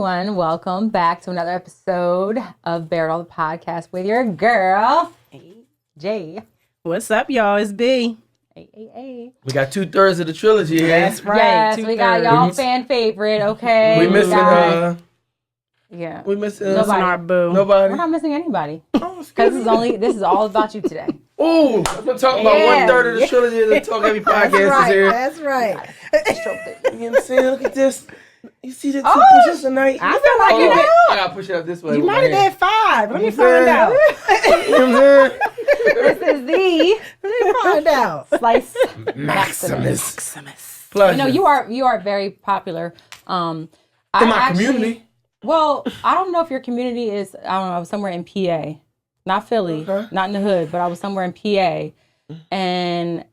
everyone. Welcome back to another episode of Bear It All the Podcast with your girl, Jay. What's up, y'all? It's B. Hey. We got 2/3 of the trilogy here. That's right. Yes, we got y'all fan favorite, okay? We missing, yeah. we missing our boo. Nobody. We're not missing anybody. Oh, Because this is all about you today. Ooh, I've been talking about 1/3 of the trilogy of the Talk Heavy podcast is here. That's right. You know what I'm saying? Look at this. You see the two push-ups tonight? I feel like you did. I gotta push it up this way. You with my might have hand. did 5. Let me find out. You know what I'm saying? This is the Let me find out. Slice Maximus. Pleasure. You know, you are very popular. In my community. Well, I don't know if your community is, I don't know, I was somewhere in PA. Not Philly, not in the hood, but I was somewhere in PA. And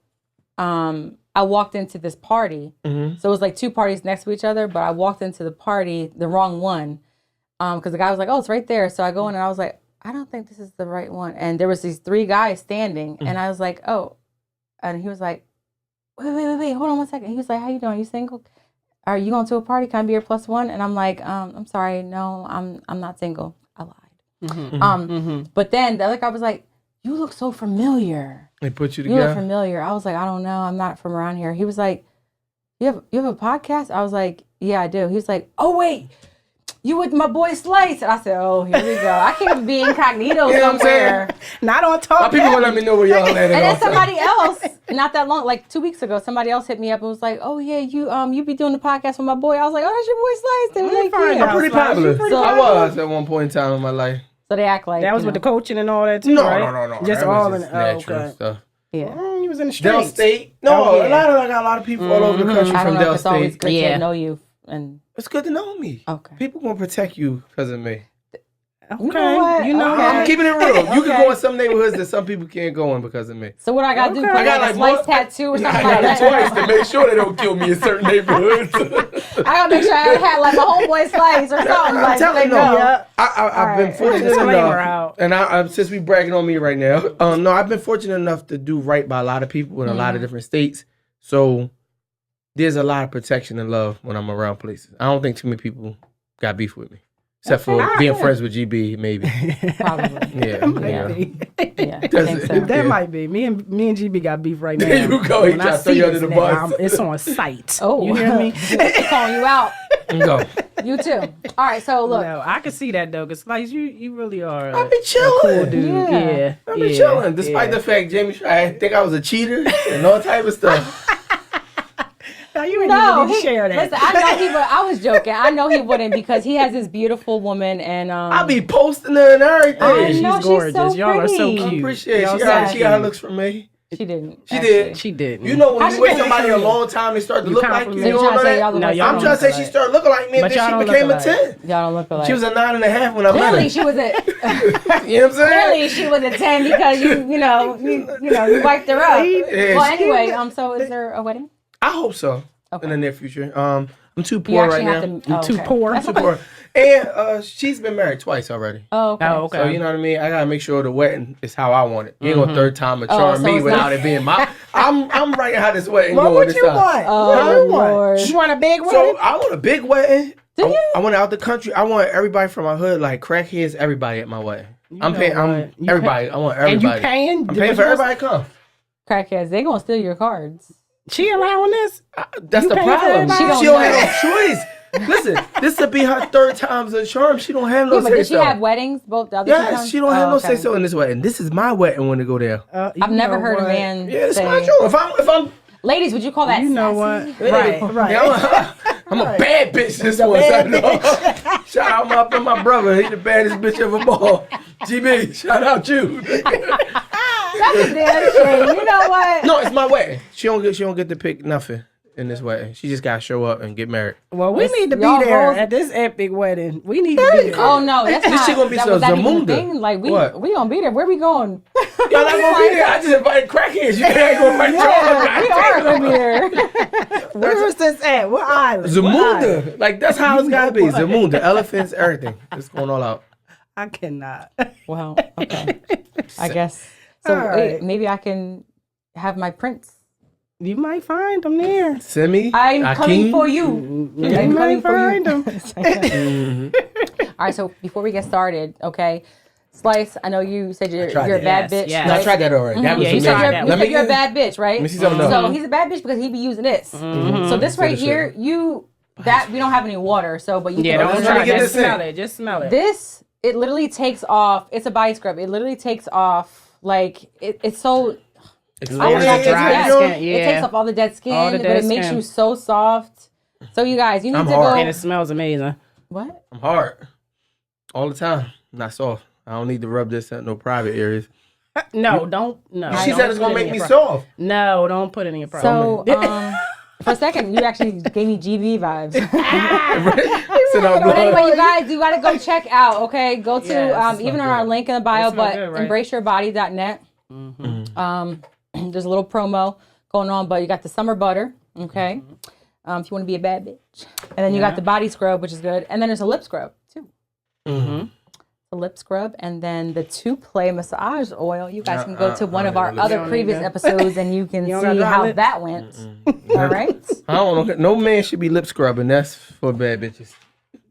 I walked into this party. So it was like 2 parties next to each other, but I walked into the party, the wrong one. Because the guy was like, oh, it's right there. So I go in and I was like, I don't think this is the right one. And there was these 3 guys standing. And I was like, oh. And he was like, wait, hold on 1 second. He was like, how you doing? You single? Are you going to a party? Can I be your +1? And I'm like, I'm sorry, no, I'm not single. I lied. But then the other guy was like, you look so familiar. They put you You together. look familiar. I was like, I don't know. I'm not from around here. He was like, you have a podcast? I was like, yeah, I do. He was like, oh, wait. You with my boy Slice. And I said, oh, here we go. I can't be incognito You know what I'm somewhere. Not on Talk My people Heavy. will let me know where y'all at. And then somebody else, not that long, like 2 weeks ago, somebody else hit me up and was like, oh, yeah, you be doing the podcast with my boy. I was like, oh, that's your boy Slice. They were like, yeah. I'm pretty popular. So- I was at one point in time in my life. So they act like That was with the coaching and all that, too, No, right? no. Just That all was in natural stuff. Yeah. You was in the Del streets. State. No, Oh, yeah. I got a lot of people all over the country I don't from know Del if it's always State. good to know you. And It's good to know me. okay. People gonna protect you because of me. Okay. You know what? You know Okay. I'm what? keeping it real. You can Okay. go in some neighborhoods that some people can't go in because of me. So what I gotta do? Okay. Put I got like a like Slice tattoo or I something got like it that? twice to make sure they don't kill me in certain neighborhoods. I gotta make sure I had like my homeboy Slice or something. I'm Like, so telling they you, know. Yeah. I've been right. fortunate Disclaimer enough, out. and I since we bragging on me right now, no, I've been fortunate enough to do right by a lot of people in a lot of different states. So there's a lot of protection and love when I'm around places. I don't think too many people got beef with me, except for being friends with GB, maybe. Probably. Yeah, Might be. Yeah, I think so. Yeah. That might be. Me and GB got beef right now. There you go. He When tried I to throw see you under this the nigga, bus. it's on sight. Oh, You hear me? She's calling you out. Go. You too. All right. So look. No, I can see that though, because Slice, you really are I be a chilling. cool dude. Yeah. Yeah. I be chilling, despite the fact Jamie tried to think I was a cheater and all type of stuff. Now, you ain't No, even need to share that. listen. I know he would. I was joking. I know he wouldn't because he has this beautiful woman, and I be posting her and everything. I she's know, she's gorgeous. so Y'all are so pretty. cute. I appreciate it. Y'all She got so her cute. looks from me. she didn't. She actually. did. She didn't. You know How when she you wait gonna somebody say a you? long time, they start to You look like compliment you. So You you don't trying know to say y'all that? look No, like y'all I'm don't trying to look say she alike. started looking like me and But then y'all she don't became a look 10. Y'all don't look alike. She was a 9.5 when I met Clearly, her. she was a. You know what I'm saying? Clearly, she was a 10 because you wiped her up. Yeah, Well, she- anyway, so is there a wedding? I hope so. Okay. In the near future. I'm too You poor actually right have now. to. Oh, Too okay. poor. I'm too poor. And she's been married twice already. Oh, okay. Oh, okay. So you know what I mean? I gotta make sure the wedding is how I want it. You ain't gonna third time a charm so me it's without not- it being my. I'm writing how this wedding What going would this you time. want? Oh, What do you want? Lord. You want a big So wedding? I want a big wedding. Do you? I want it out the country. I want everybody from my hood, like crackheads, everybody at my wedding. I'm know paying. what? You Everybody. I want And everybody. you paying? I'm paying for everybody to come. Crackheads, they gonna steal your cards. She allowing this? That's You the paying for problem. everybody? She don't have no choice. Listen, this will be her third time's a charm. She don't have no Yeah, but say did she so. have weddings both the other two Yes, times? she don't have no okay. say so in this wedding. This is my wedding when to go there. I've never heard a man Yeah, it's say. my joke. If I'm Ladies, would you call that You know sassy? what? Right. Yeah, I'm a bad bitch this one. Shout out my brother. He the baddest bitch of them all. GB, shout out you. That's a damn shame. You know what? No, it's my wedding. She don't get to pick nothing in this wedding. She just gotta show up and get married. Well, we need to be y'all there both- at this epic wedding. We need to be there. Oh no, that's This not. shit gonna be that, so was that even a Zamunda. thing? Like we What? gonna be there. Where we going? Y'all not gonna be there. I just invited crackheads. You ain't gonna invite Yeah, we y'all. are gonna be there. Where is this at? What island? What island? Zamunda. Like that's how it's gotta be. Zamunda. Elephants, everything. It's going all out. I cannot. Well, okay. I guess. So All right. maybe I can have my prince You might find them there. Semi. I'm coming for you. You might find them. All right, so before we get started, okay, Slice, I know you said you're a bad bitch. Yes. No, I tried that already. That was You amazing. said you're a bad bitch, right? Let me see something So he's a bad bitch because he be using this. So this right here, we don't have any water, but you can don't try try to get to this in. smell it. Just smell it. This, it literally takes off. It's a body scrub. It literally takes off, like, it's so... It's dry skin. It takes off all the dead skin, but it makes you so soft. So you guys, you need to go... And it smells amazing. What? I'm hard. All the time. Not soft. I don't need to rub this at no private areas. No, don't. No. She said it's going to make me soft. No, don't put it in your private. So, for a second, you actually gave me GB vibes. But anyway, you guys, you got to go check out, okay? Go to, even on our link in the bio, but embraceyourbody.net. There's a little promo going on, but you got the summer butter, okay? If you want to be a bad bitch. And then you got the body scrub, which is good. And then there's a lip scrub, too. The lip scrub, and then the two-play massage oil. You guys can go to one of our other previous episodes, and you can see how that went. All right? I don't know. No man should be lip scrubbing. That's for bad bitches.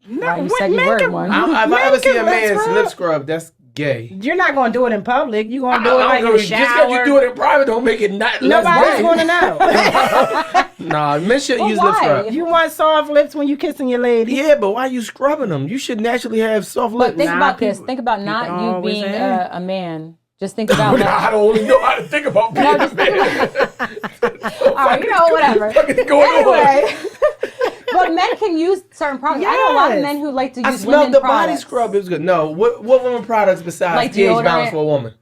No, you said you were one. If I ever see a man's lip scrub, that's gay. You're not going to do it in public. You're going to do it like in the shower. Just because you do it in private don't make it not Nobody's going to know. Nah, men shouldn't use lip scrub. You want soft lips when you kissing your lady. Yeah, but why are you scrubbing them? You should naturally have soft lips. But think about this. Think about not you being a man. Just think about that. I don't only know how to think about being a man. All right, whatever. Anyway. But men can use certain products. Yes. I know a lot of men who like to use women products. I smelled the body scrub. It was good. No, what women products besides like pH balance for a woman?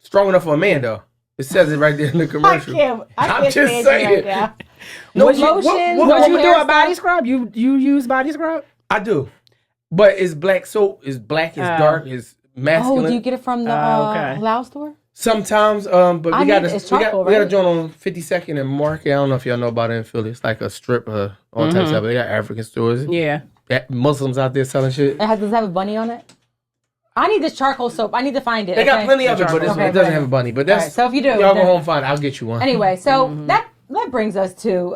Strong enough for a man, though. It says it right there in the commercial. I'm just saying. Right no, would you do a body scrub? You use body scrub? I do. But it's black soap. It's black. It's dark. It's masculine. Oh, do you get it from the Lao store? Sometimes, but we got a joint on 52nd and Market. I don't know if y'all know about it in Philly. It's like a strip of all types of it. They got African stores. Yeah. Muslims out there selling shit. Does it have a bunny on it? I need this charcoal soap. I need to find it. They got plenty of it, but it doesn't have a bunny. But that's so if you do, y'all go home and find it. I'll get you one. Anyway, so that brings us to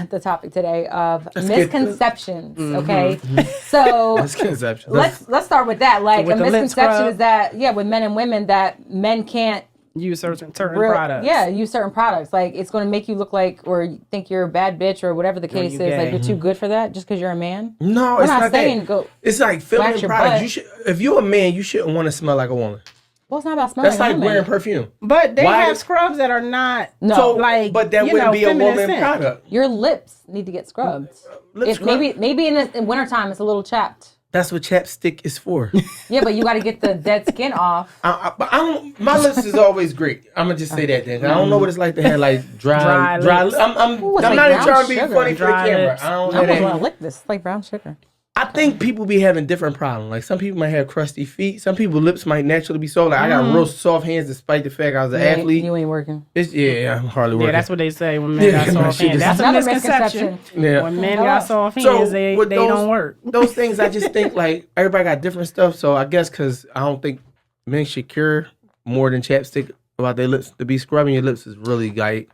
the topic today of misconceptions. Okay, so misconceptions. Let's start with that. Like a misconception is that with men and women that men can't use certain products. Yeah, use certain products. Like it's going to make you look like or you think you're a bad bitch or whatever the case is. Like you're too good for that just because you're a man. No, We're it's not saying that. Go. It's like feminine products. If you're a man, you shouldn't want to smell like a woman. Well, it's not about smelling. That's like wearing perfume. But they have scrubs that are not but that wouldn't be a woman product. Your lips need to get scrubbed. Maybe in the wintertime it's a little chapped. That's what chapstick is for. Yeah, but you got to get the dead skin off. My lips is always great. I'm gonna just say that. Then I don't know what it's like to have like dry. I'm not even trying to be funny for the camera. I don't know that. Want to lick this. It's like brown sugar. I think people be having different problems. Like some people might have crusty feet. Some people lips might naturally be soft. Like I got real soft hands despite the fact I was an athlete. You ain't working. I'm hardly working. Yeah, that's what they say when men got soft hands. That's a misconception. Yeah. When men got soft hands, they don't work. Those things, I just think like everybody got different stuff. So I guess because I don't think men should care more than chapstick about their lips. To be scrubbing your lips is really like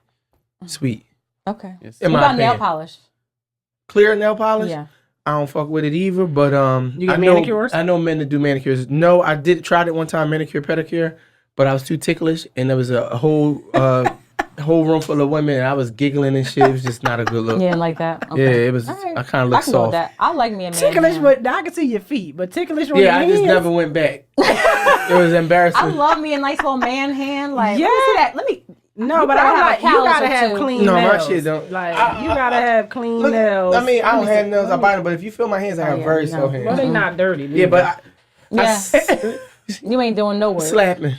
sweet. Okay. What about nail polish? Clear nail polish? Yeah. I don't fuck with it either, but you get manicures? I know men that do manicures. No, I tried it one time, manicure, pedicure, but I was too ticklish, and there was a whole room full of women, and I was giggling and shit. It was just not a good look. Yeah, like that. Okay. Yeah, it was. Right. I kind of looked soft. That. I like me a man. Ticklish, but I can see your feet, but ticklish on your hands. Yeah, I just never went back. It was embarrassing. I love me a nice little man hand. Like, let me see that. Let me. No, but I'm like, you gotta have clean nails. No, my shit don't. Like, you gotta have clean nails. I mean, I don't have nails. I buy them, but if you feel my hands, I have very soft hands. Well, they not dirty. Yeah, but you ain't doing no work. Slapping.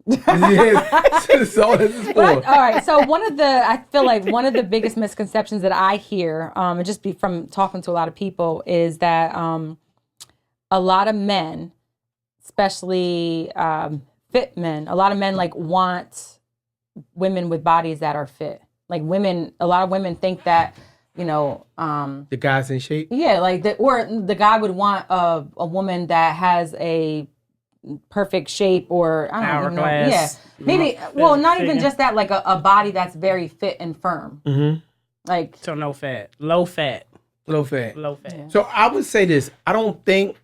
That's all this is for. All right. So I feel like one of the biggest misconceptions that I hear, and just from talking to a lot of people, is that a lot of men, especially fit men, a lot of men like want women with bodies that are fit. Like a lot of women think that, the guy's in shape. Yeah, like or the guy would want a woman that has a perfect shape or I don't know. Yeah, maybe. Not even just that. Like a body that's very fit and firm. Mm-hmm. Like so, no fat, low fat. Yeah. So I would say this: I don't think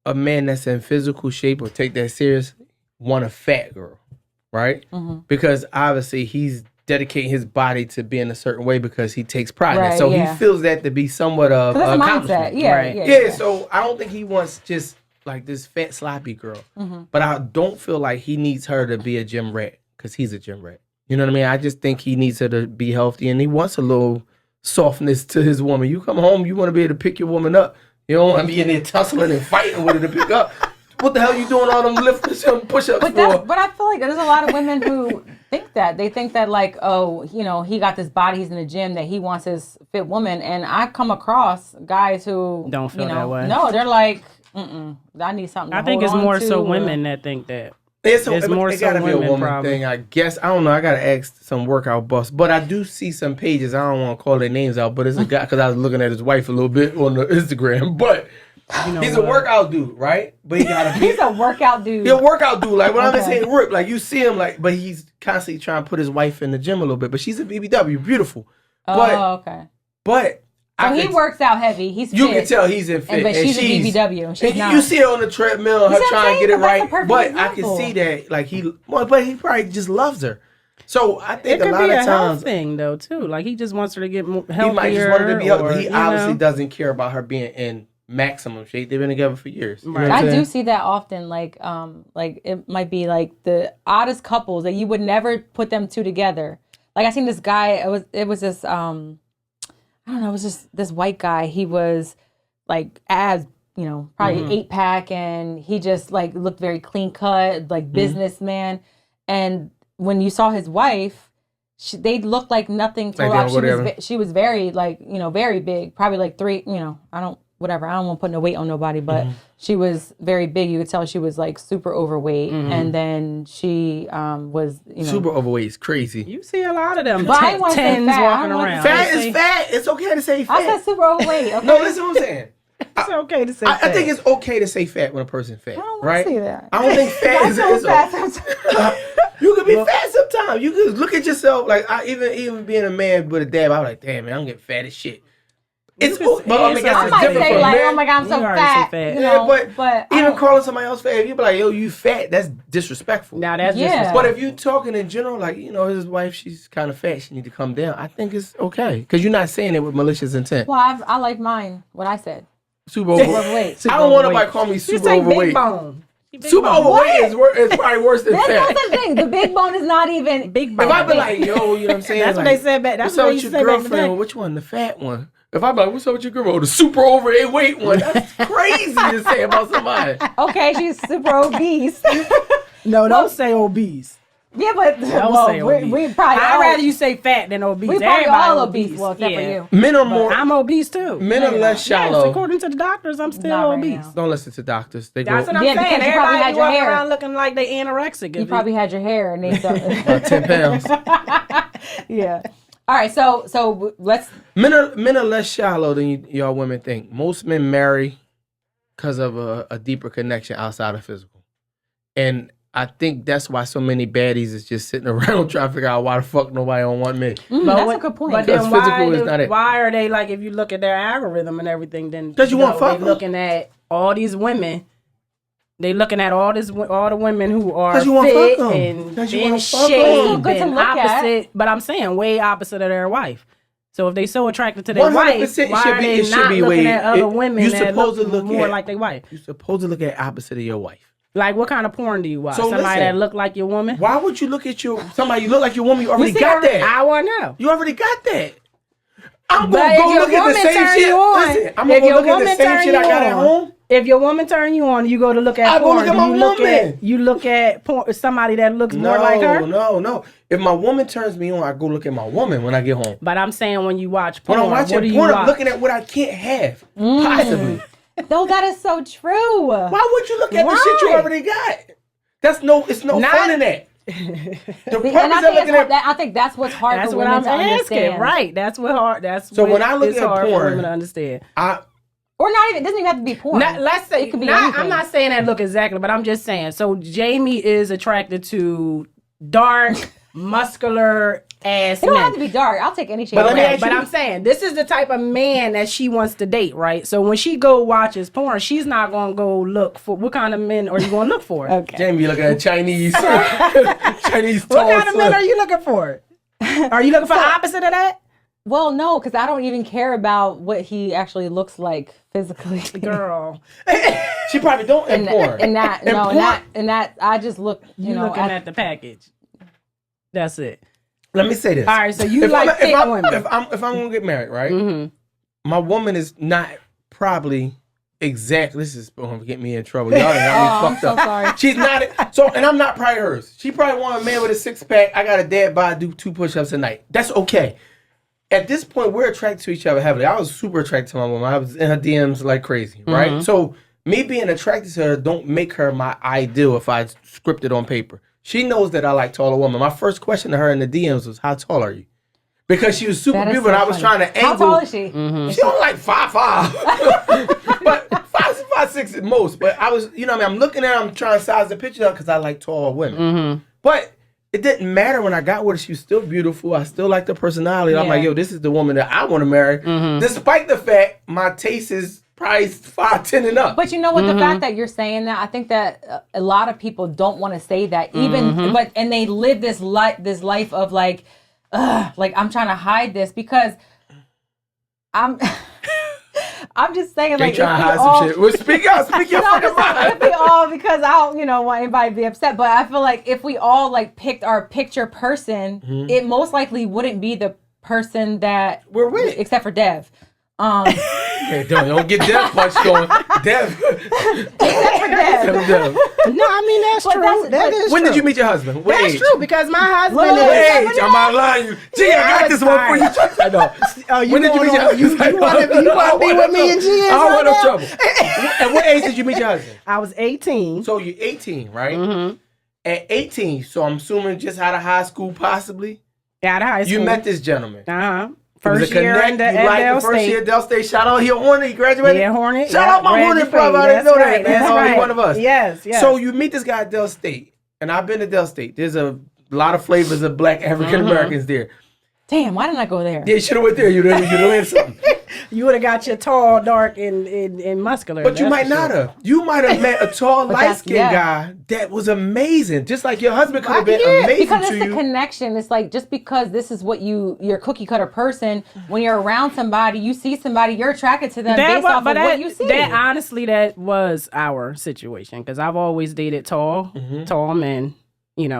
a man that's in physical shape or take that serious want a fat girl, right? Mm-hmm. Because obviously he's dedicating his body to being a certain way because he takes pride in it. So he feels that to be somewhat of an accomplishment. Yeah. So I don't think he wants just like this fat sloppy girl. Mm-hmm. But I don't feel like he needs her to be a gym rat because he's a gym rat. You know what I mean? I just think he needs her to be healthy and he wants a little softness to his woman. You come home, you want to be able to pick your woman up. You don't want to be in there tussling and fighting with her to pick up. What the hell you doing all them lifts and push-ups but I feel like there's a lot of women who think that. They think that like, oh, he got this body, he's in the gym, that he wants his fit woman. And I come across guys who don't feel that way. No, they're like, I need something I think it's more so women that think that. It's more so gotta be a woman thing, I guess. I don't know. I gotta ask some workout buffs, but I do see some pages. I don't want to call their names out, but it's a guy because I was looking at his wife a little bit on the Instagram. But he's a workout dude, right? But he gotta be. He's a workout dude. He's a workout dude. Like when I'm saying rip, like you see him, like, but he's constantly trying to put his wife in the gym a little bit. But she's a BBW, beautiful. Okay. But. So he works out heavy. He's fit. You can tell he's in fit. But she's a BBW. And she's not. You see her on the treadmill, her trying to get it right. But I can see that, like but he probably just loves her. So I think a lot of times. It could be a health thing though too. Like he just wants her to get healthier. He might just want her to be healthy. He obviously doesn't care about her being in maximum shape. They've been together for years. Right. I do see that often. Like it might be like the oddest couples that you would never put them two together. Like I seen this guy. It was this I don't know, it was just this white guy. He was like abs, probably 8-pack, and he just like looked very clean cut, like businessman. And when you saw his wife, they looked like nothing. She was very very big, probably like 3. I don't want to put no weight on nobody, but she was very big. You could tell she was like super overweight, and then she was super overweight is crazy. You see a lot of them tens walking around. Fat is fat. It's okay to say fat. I said super overweight. Okay? No, listen what I'm saying. It's okay to say fat. I think it's okay to say fat when a person's fat. I don't right? say that. I don't think fat is fat. You can be fat sometimes. You can look at yourself like even being a man with a dab. I'm like, damn man, I'm getting fat as shit. It's but I might say like, oh my god, I'm so fat. But even calling somebody else fat, you be like, yo, you fat. That's disrespectful. Now that's disrespectful. But if you talking in general, like his wife, she's kind of fat. She need to come down. I think it's okay because you're not saying it with malicious intent. Well, I like mine. What I said. Super overweight. I don't want nobody call me super overweight. Big bone. Super overweight is probably worse than fat. That's no such thing. The big bone is not even big bone. If I be like, yo, you know what I'm saying? That's what they said back. That's what you said back then. Which one? The fat one. If I be like, what's up with your girl? The super overweight one. That's crazy to say about somebody. Okay, she's super obese. No, don't say obese. Yeah, but don't say obese. We probably I'd rather you say fat than obese. We probably all obese. Well, except for you. Men are more. I'm obese too. Men are less shallow. Yes, according to the doctors, I'm still obese. Don't listen to doctors. That's what I'm saying. Because you probably had your hair around looking like they anorexic. You probably had your hair and they 10 pounds. Yeah. All right, so let's. Men are less shallow than y'all women think. Most men marry because of a deeper connection outside of physical, and I think that's why so many baddies is just sitting around trying to figure out why the fuck nobody don't want me. That's a good point. But then why are they like, if you look at their algorithm and everything, then because you want fuck them. Looking at all these women. They looking at all the women who are fit and in shape and opposite, but I'm saying way opposite of their wife. So if they so attracted to their wife, why are they not looking at other women that look more like their wife? You're supposed to look at opposite of your wife. Like what kind of porn do you watch? Somebody that look like your woman? Why would you look at somebody you look like your woman? You already got that. I want to know. You already got that. I'm gonna go look at the same shit. Listen, I'm gonna go look at the same shit I got at home. If your woman turn you on, you go to look at porn. I go look at my woman. You look at porn, somebody that looks more like her? No. If my woman turns me on, I go look at my woman when I get home. But I'm saying when you watch porn, when I'm watching porn, I'm looking at what I can't have, possibly. No, that is so true. Why would you look at the shit you already got? It's no fun in that. I think that's what's hard for women to understand. Right. That's what hard. So when I look at porn, for women to understand. Or not even, it doesn't even have to be porn. Let's say, it could be I'm not saying that look exactly, but I'm just saying. So Jamie is attracted to dark, muscular ass men. It don't have to be dark. I'll take any shape. But I'm saying, this is the type of man that she wants to date, right? So when she go watches porn, she's not going to go look for, what kind of men are you going to look for? Okay. Jamie, you looking at Chinese tall. What kind of men are you looking for? Are you looking for the opposite of that? Well, no, because I don't even care about what he actually looks like physically. Girl. She probably don't in porn. And that, I just look, you looking at the package. That's it. Let me say this. All right, so you like thick women. If I'm going to get married, right? Mm-hmm. My woman is not probably exactly, this is going to get me in trouble. Y'all done got me fucked up. Sorry. She's not, and I'm not probably hers. She probably want a man with a six-pack. I got a dad bod, do 2 push-ups a night. That's okay. At this point, we're attracted to each other heavily. I was super attracted to my woman. I was in her DMs like crazy, right? Mm-hmm. So me being attracted to her don't make her my ideal if I script it on paper. She knows that I like taller women. My first question to her in the DMs was, how tall are you? Because she was super beautiful and I was trying to angle. How tall is she? Mm-hmm. She only like 5'5". But 5'6" at most. But I was, you know what I mean? I'm looking at her, I'm trying to size the picture up because I like tall women. Mm-hmm. But it didn't matter when I got with her. She was still beautiful. I still liked her personality. Yeah. I'm like, yo, this is the woman that I want to marry. Mm-hmm. Despite the fact my taste is probably 5'10" and up. But you know what? Mm-hmm. The fact that you're saying that, I think that a lot of people don't want to say that. Even, mm-hmm. and they live this life of like I'm trying to hide this because I'm just saying, like, trying to hide some shit. Well, speak your fucking mind. If we all, because I don't, want anybody to be upset, but I feel like if we all like picked our picture person, mm-hmm. it most likely wouldn't be the person that we're with, except for Dev. Hey, don't get Dev punched on. Dev. Except for Dev. No, I mean, that's true. That is when true. did you meet your husband? What that's age? True, because my husband what age? I'm not lying you. Gee, I got this one for you. I know. When did you meet your husband? You want to be with me and G? I don't want no trouble. At what age did you meet your husband? I was 18. So you're 18, right? Mm-hmm. At 18, so I'm assuming just out of high school, possibly? Out of high school. You met this gentleman. Uh-huh. First year at Del State. First year at Del State. Shout out, he a Hornet. He graduated. Yeah, Hornet. Shout out my Hornet brother. I didn't know that, man. That's right. He's one of us. Yes. So you meet this guy at Del State, and I've been to Del State. There's a lot of flavors of black African Americans there. Damn, why didn't I go there? Yeah, you should have went there. You'd have learned something. You would have got your tall, dark, and muscular. But you might not have. You might have met a tall, light-skinned guy that was amazing. Just like your husband could have been amazing because to you. Because it's a connection. It's like, just because this is what you're cookie cutter person, when you're around somebody, you see somebody, you're attracted to them based off of what you see. Honestly, that was our situation. Because I've always dated tall men,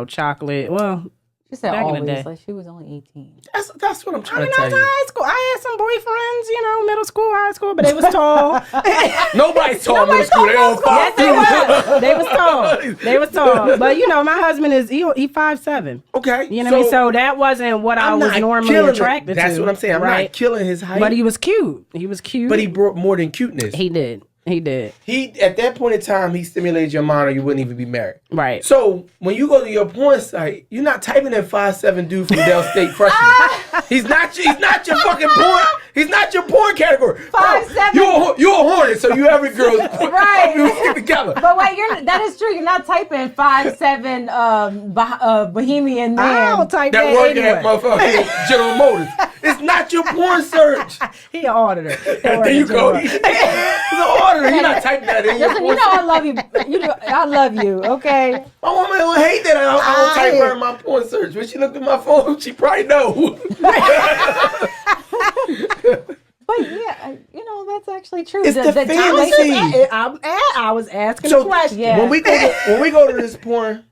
chocolate. Well, she said always, like she was only 18. That's what I'm trying to tell you. High school. I had some boyfriends, middle school, high school, but they was tall. Nobody's tall in middle school. They all 5'2". Yes, they was tall. But my husband is he 5'7". Okay. You know what I mean? So that wasn't what I was normally attracted to. That's what I'm saying. I'm not killing his height. But he was cute. But he brought more than cuteness. He did. He at that point in time, he stimulated your mind, or you wouldn't even be married. Right. So when you go to your porn site, you're not typing in 5'7" dude from Del State freshman. He's not your fucking porn. He's not your porn category. 5'7". You're a Hornet, so you every girl right. You stick together. But wait, that is true. You're not typing 5'7" Bohemian man. I don't type that work anyway. at motherfucking General Motors. It's not your porn search. He an auditor. There you go. He's an auditor. You're not typing that in. Listen, I love you. I love you. Okay. My woman don't hate that. I don't type her in my porn search. When she looked at my phone, she probably know. But yeah, that's actually true. It's the fantasy. I was asking a question. Yeah. When we go to this porn,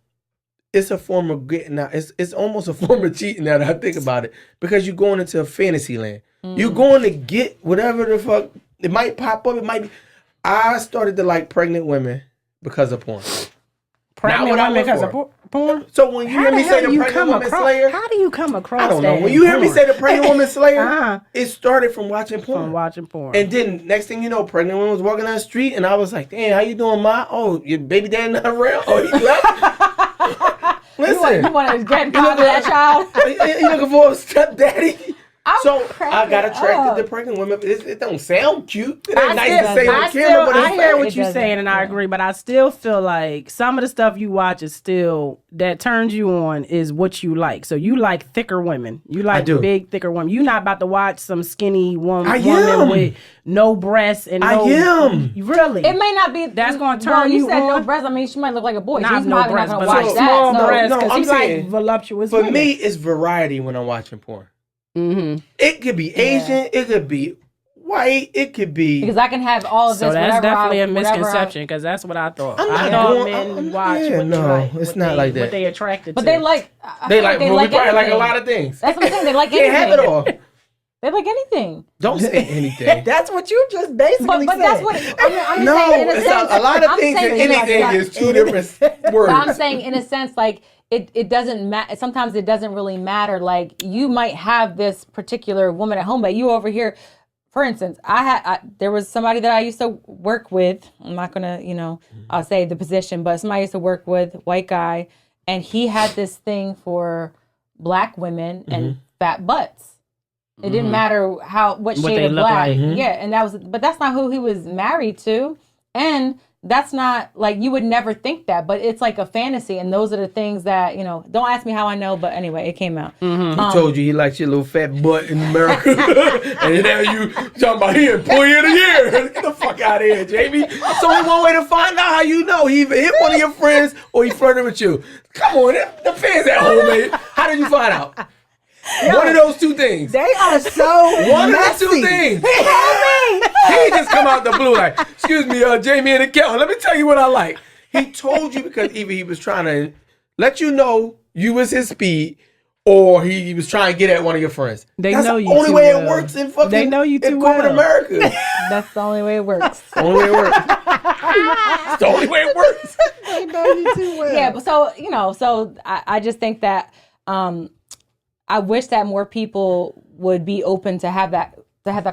it's a form of getting out. It's almost a form of cheating now that I think about it, because you're going into a fantasy land. You're going to get whatever the fuck. It might pop up. It might be. I started to like pregnant women because of porn. Pregnant women because of porn? So when you hear me say the pregnant woman slayer, how do you come across that? I don't know. When you hear me say the pregnant woman slayer, it started from watching porn. And then next thing you know, pregnant woman was walking down the street, and I was like, "Damn, how you doing, ma? Oh, your baby daddy not around? Oh, he left." Listen, you want to get in contact with that child? You looking for a stepdaddy? I got attracted to pregnant women. It don't sound cute. It ain't nice to say on camera, but I hear what you're saying, and I agree. But I still feel like some of the stuff you watch is still that turns you on is what you like. So you like thicker women. You like big, thicker women. You're not about to watch some skinny woman with no breasts and I am. Really. It may not be. That's going to turn you on. You said no breasts. I mean, she might look like a boy. She's no probably breasts, not going to but watch small that. breasts because I'm he like voluptuous For women. me, it's variety when I'm watching porn. Mm-hmm. It could be Asian. It could be white. It could be because I can have all of this. So that's definitely a misconception because that's what I thought. I thought men watch it's not like that. What they attracted to. But they like. They probably like a lot of things. That's what I'm saying. They like anything. Can't have it all. They like anything. Don't say anything. That's what you just basically but said. that's what I'm saying. In a sense, a lot of things and anything is two different words. But I'm saying in a sense, like it doesn't matter. Sometimes it doesn't really matter. Like you might have this particular woman at home, but you over here, for instance, there was somebody that I used to work with. I'm not gonna, I'll say the position, but somebody I used to work with, white guy, and he had this thing for black women and fat butts. It didn't matter what shade of black. Like. Yeah, and but that's not who he was married to. And that's not like you would never think that, but it's like a fantasy. And those are the things that, don't ask me how I know, but anyway, it came out. He told you he likes your little fat butt in America. And now you talking about he employee of the year. Get the fuck out of here, Jamie. It's only one way to find out how you know. He either hit one of your friends or he flirted with you. Come on, the fans at home, man. How did you find out? One of those two things. They are so One messy. of the two things. He just come out the blue like, excuse me, Jamie and the Kel, let me tell you what I like. He told you because either he was trying to let you know you was his speed, or he was trying to get at one of your friends. That's know the you only too way well. it works in fucking they know you too in corporate well. America. That's the only way it works. The only way it works. It's the only way it works. They know you too well. Yeah, but so I just think that I wish that more people would be open to have that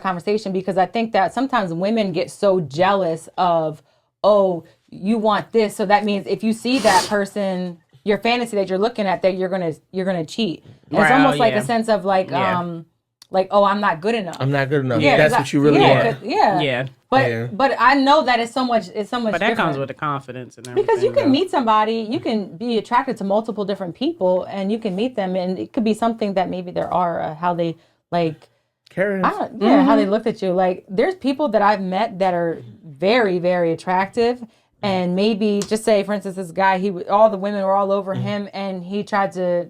conversation, because I think that sometimes women get so jealous of, oh, you want this, so that means if you see that person, your fantasy that you're looking at, that you're gonna cheat. And it's almost like a sense of like oh, I'm not good enough. I'm not good enough. Yeah, that's what you really want. Yeah. But I know that it's so much. But that different. Comes with the confidence and everything. Because you can meet somebody, you can be attracted to multiple different people, and you can meet them, and it could be something that maybe there are how they like. How they looked at you. Like there's people that I've met that are very, very attractive, and maybe just say, for instance, this guy, all the women were all over him, and he tried to,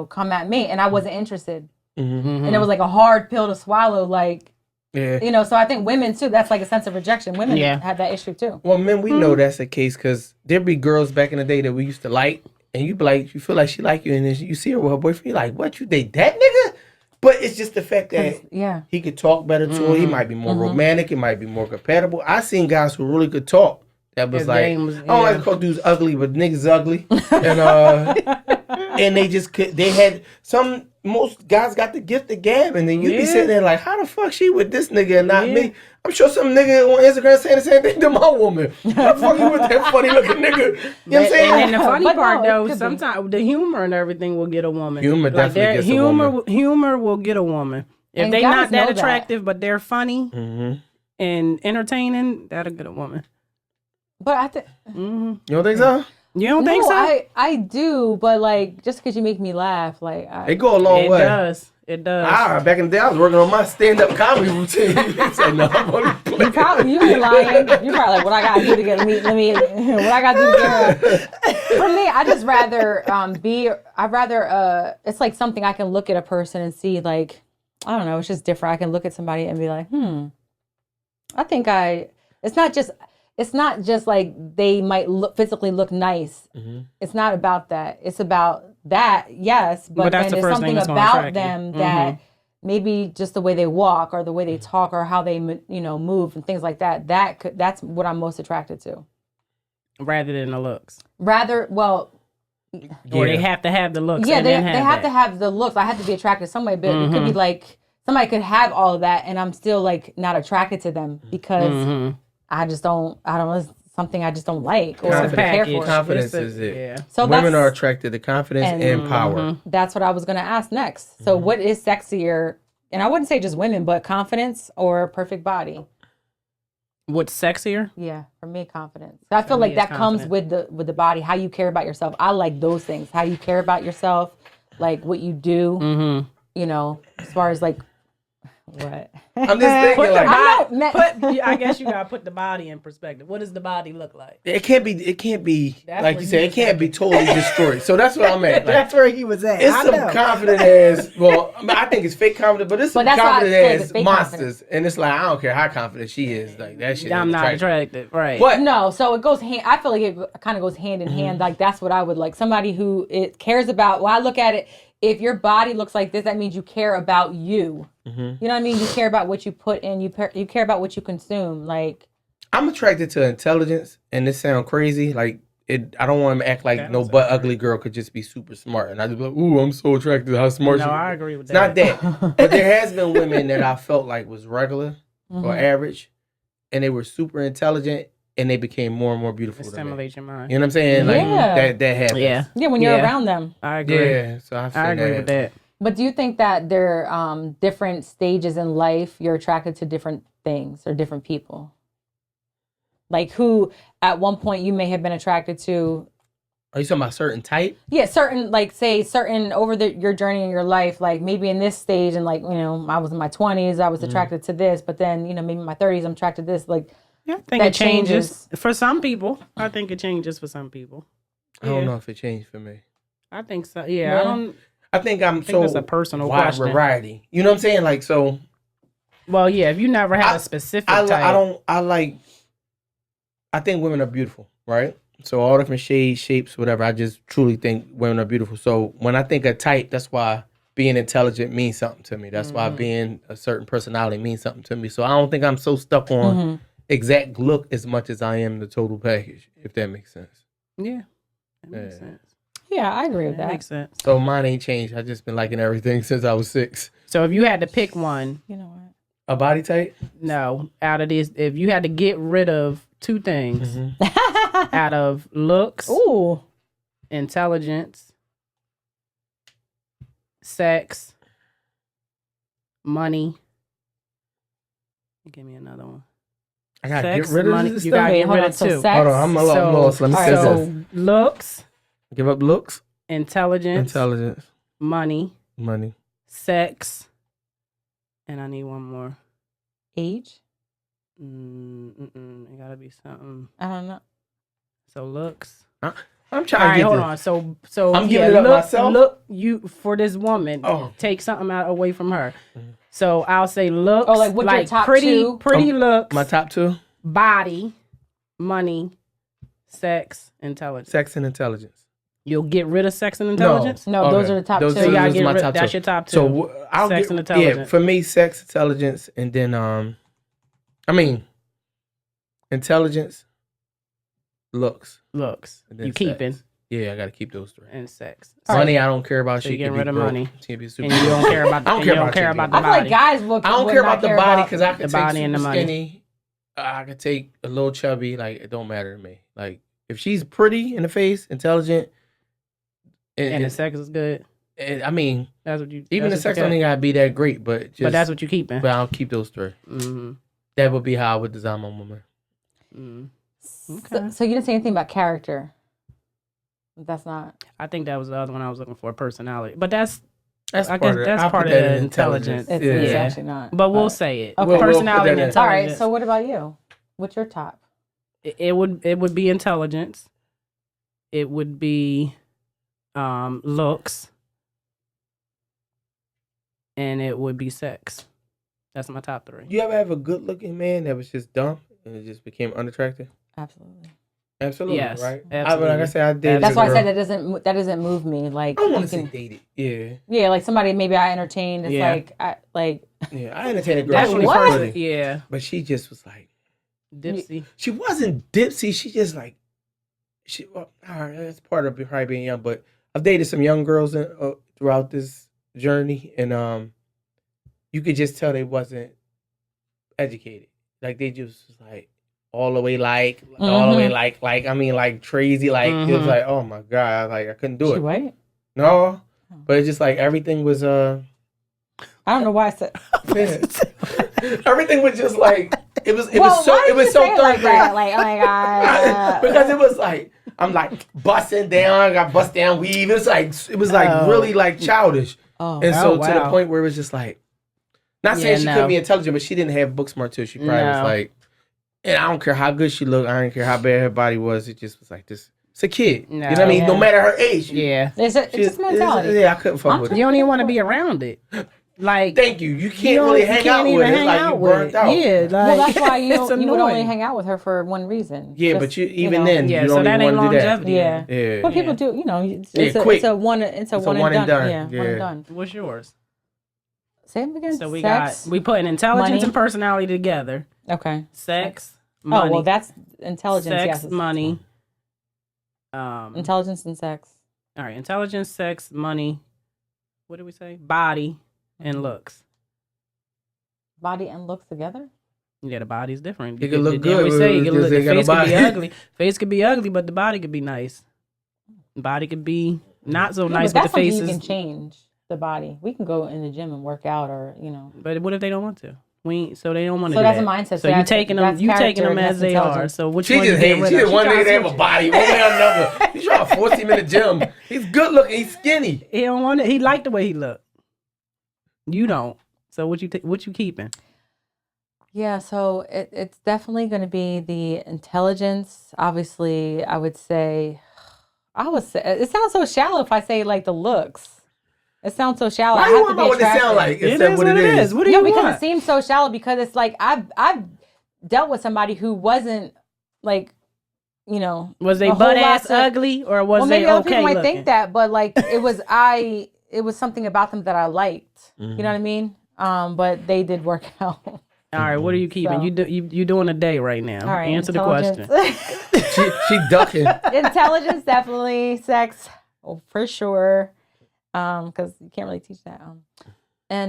come at me, and I wasn't interested, and it was like a hard pill to swallow, like. Yeah. So I think women too, that's like a sense of rejection. Women have that issue too. Well, men, we know that's the case because there'd be girls back in the day that we used to like, and you be like, you feel like she like you, and then you see her with her boyfriend, you're like, what, you date that nigga? But it's just the fact that he could talk better to her. He might be more romantic. It might be more compatible. I seen guys who really could talk. That was I don't like to call dudes ugly, but niggas ugly. And and they just could. They had most guys got the gift of gab, and then you be sitting there like, how the fuck she with this nigga and not me? I'm sure some nigga on Instagram saying the same thing to my woman. How the fuck you with that funny looking nigga? You know what I'm saying? And the funny part though, sometimes the humor and everything will get a woman. Humor definitely gets a woman. Humor will get a woman. If they not that attractive, but they're funny and entertaining, that'll get a woman. But I think you don't think so? You don't think so? I do, but like just because you make me laugh, like it go a long way. It does. Back in the day, I was working on my stand-up comedy routine. Said, no, I'm only playing. You be lying. You're probably like, what I gotta do to get what I gotta do to get her. For me, I just rather it's like something I can look at a person and see, like, I don't know, it's just different. I can look at somebody and be like, I think it's not just like they might physically look nice. It's not about that. It's about that, yes, but then there's something about them that maybe just the way they walk or the way they talk or how they move and things like that. That's what I'm most attracted to. Rather than the looks. Or they have to have the looks. Yeah, they have to have the looks. I have to be attracted some way, but it could be like somebody could have all of that and I'm still like not attracted to them because I don't know, it's something I just don't like or care for. Confidence is it. Yeah. So women are attracted to confidence and power. That's what I was going to ask next. So what is sexier and I wouldn't say just women, but confidence or perfect body. What's sexier? Yeah, for me, confidence. I feel like that comes with the body, how you care about yourself. I like those things, how you care about yourself, like what you do. Mm-hmm. You know, as far as like what. I'm just thinking I guess you gotta put the body in perspective. What does the body look like? It can't be like you said. It can't be totally destroyed. So that's where I'm at. Like, that's where he was at. It's some confident ass. Well, I think it's fake confident, but it's some confident ass monsters. And it's like I don't care how confident she is. Like that shit. I'm not attracted, right? But no, so it goes hand. I feel like it kind of goes hand in hand. Like that's what I would like. Somebody who it cares about. Well, I look at it. If your body looks like this, that means you care about you. You know what I mean? You care about what you put in. You care about what you consume. Like I'm attracted to intelligence, and this sounds crazy. Like I don't want to act like no butt ugly girl could just be super smart, and I just be like, ooh, I'm so attracted to how smart she is. No, I agree with that. It's not that, but there has been women that I felt like was regular or average, and they were super intelligent, and they became more and more beautiful. Stimulate your mind. You know what I'm saying? Like that happens. Yeah, when you're around them. I agree. Yeah, so I agree with that. But do you think that there are different stages in life you're attracted to different things or different people? Like who at one point you may have been attracted to. Are you talking about certain type? Yeah, certain, like say certain over your journey in your life, like maybe in this stage and like, you know, I was in my 20s, I was attracted to this, but then, you know, maybe in my 30s, I'm attracted to this. Like, yeah, I think it changes for some people. I think it changes for some people. I don't know if it changed for me. I think so. Yeah. I think that's a personal wide question. Variety. You know what I'm saying? Like, so. Well, yeah, if you never had a specific type. I think women are beautiful, right? So all different shades, shapes, whatever. I just truly think women are beautiful. So when I think of type, that's why being intelligent means something to me. That's why being a certain personality means something to me. So I don't think I'm so stuck on exact look as much as I am the total package, if that makes sense. Yeah, that makes sense. Yeah, I agree with that. Makes sense. So mine ain't changed. I've just been liking everything since I was 6. So if you had to pick one. You know what? A body type? No. Out of this, if you had to get rid of 2 things, out of looks, intelligence, sex, money. Give me another one. I gotta get rid of this. You gotta get rid of 2. Hold on, I'm a lot lost. Let me say this. Looks. Give up looks. Intelligence. Money. Sex. And I need one more. Age? It gotta be something. I don't know. So looks. I'm trying to get hold on. So I'm giving it up myself. Look, you for this woman. Take something away from her. So I'll say looks. Oh, like what's your top two? Pretty looks. My top 2. Body, money, sex, intelligence. Sex and intelligence. You'll get rid of sex and intelligence? No, those are the top 2. So you gotta get rid of that's your top 2. So I'll sex and intelligence. Yeah, for me, sex, intelligence, and then intelligence, looks. You keeping. Yeah, I gotta keep those 3. And sex. Money, I don't care about. So she you get can rid of money. She can be super. And you don't care about. I don't care about the body. I feel like guys will. I don't care about the body because I can the take body and the money. Skinny. I could take a little chubby. Like it don't matter to me. Like if she's pretty in the face, intelligent, and the sex is good. I mean, that's what you. Even the sex don't even gotta be that great, but that's what you keeping. But I'll keep those 3. That would be how I would design my woman. Okay. So you didn't say anything about character. That's not. I think that was the other one I was looking for, personality. But that's part of the intelligence. It's actually not. But we'll say it. Okay. Personality and intelligence. All right. So what about you? What's your top? It would be intelligence. It would be looks. And it would be sex. That's my top 3. You ever have a good looking man that was just dumb and it just became unattractive? Absolutely, yes, right? Absolutely. Like I said, I dated. That's why I said that doesn't move me. Like I don't want to say dated. Yeah, like somebody maybe I entertained. It's I entertained a girl. That's she was what? pretty. Yeah, but she just was like dipsy. She wasn't dipsy. She just like all right, that's part of probably being young. But I've dated some young girls throughout this journey, and you could just tell they wasn't educated. Like they just was like. All the way all the way like crazy, like it was like, oh my God, like I couldn't do it. White? No, but it's just like everything was I don't know why I said. Everything was just like it was so third grade. Like, oh my god. Because it was like I'm like busting down. I got bust down weave. It was like really like childish. Oh. And so to the point where it was just like, not saying she couldn't be intelligent, but she didn't have book smart too. She probably was like, and I don't care how good she looked. I don't care how bad her body was. It just was like this. It's a kid. No. You know what I mean? No matter her age. It's just mentality. I couldn't fuck with it. You don't even want to be around it. Like, thank you. You can't really hang out with it. It's like you burnt out. Yeah, like, well, that's why you would only hang out with her for one reason. Yeah, but even then, you don't so that even ain't want to do longevity. that. Yeah. Well, people do. It's a one and done. Yeah, one and done. What's yours? Same again. So we putting intelligence and personality together. Okay. Sex, money. Oh well, that's intelligence. Sex, money. Intelligence and sex. All right, intelligence, sex, money. What did we say? Body and looks. Body and looks together? Yeah, the body's different. It could look good. We say the face could be ugly. Face could be ugly, but the body could be nice. The body could be not so nice, but the face you can change the body. We can go in the gym and work out, or But what if they don't want to? So they don't want to. So that's a mindset. So you taking them as they are. So which one? She just one nigga to have a body, one way or another. He's trying to force him in the gym. He's good looking. He's skinny. He don't want it. He like the way he look. You don't. So what you keeping? Yeah, so it's definitely going to be the intelligence. Obviously, I would say it sounds so shallow if I say like the looks. It sounds so shallow. Why do you want to know what it sounds like? It is what it is. What do you want? Because it seems so shallow. Because it's like I've dealt with somebody who wasn't like, was they butt ass ugly or was they okay? Maybe other people might looking? think that, but like it was something about them that I liked. Mm-hmm. You know what I mean? But they did work out. All right, what are you keeping? So, you doing a day right now. All right, answer the question. she ducking. Intelligence, definitely. Sex, for sure. Because you can't really teach that. I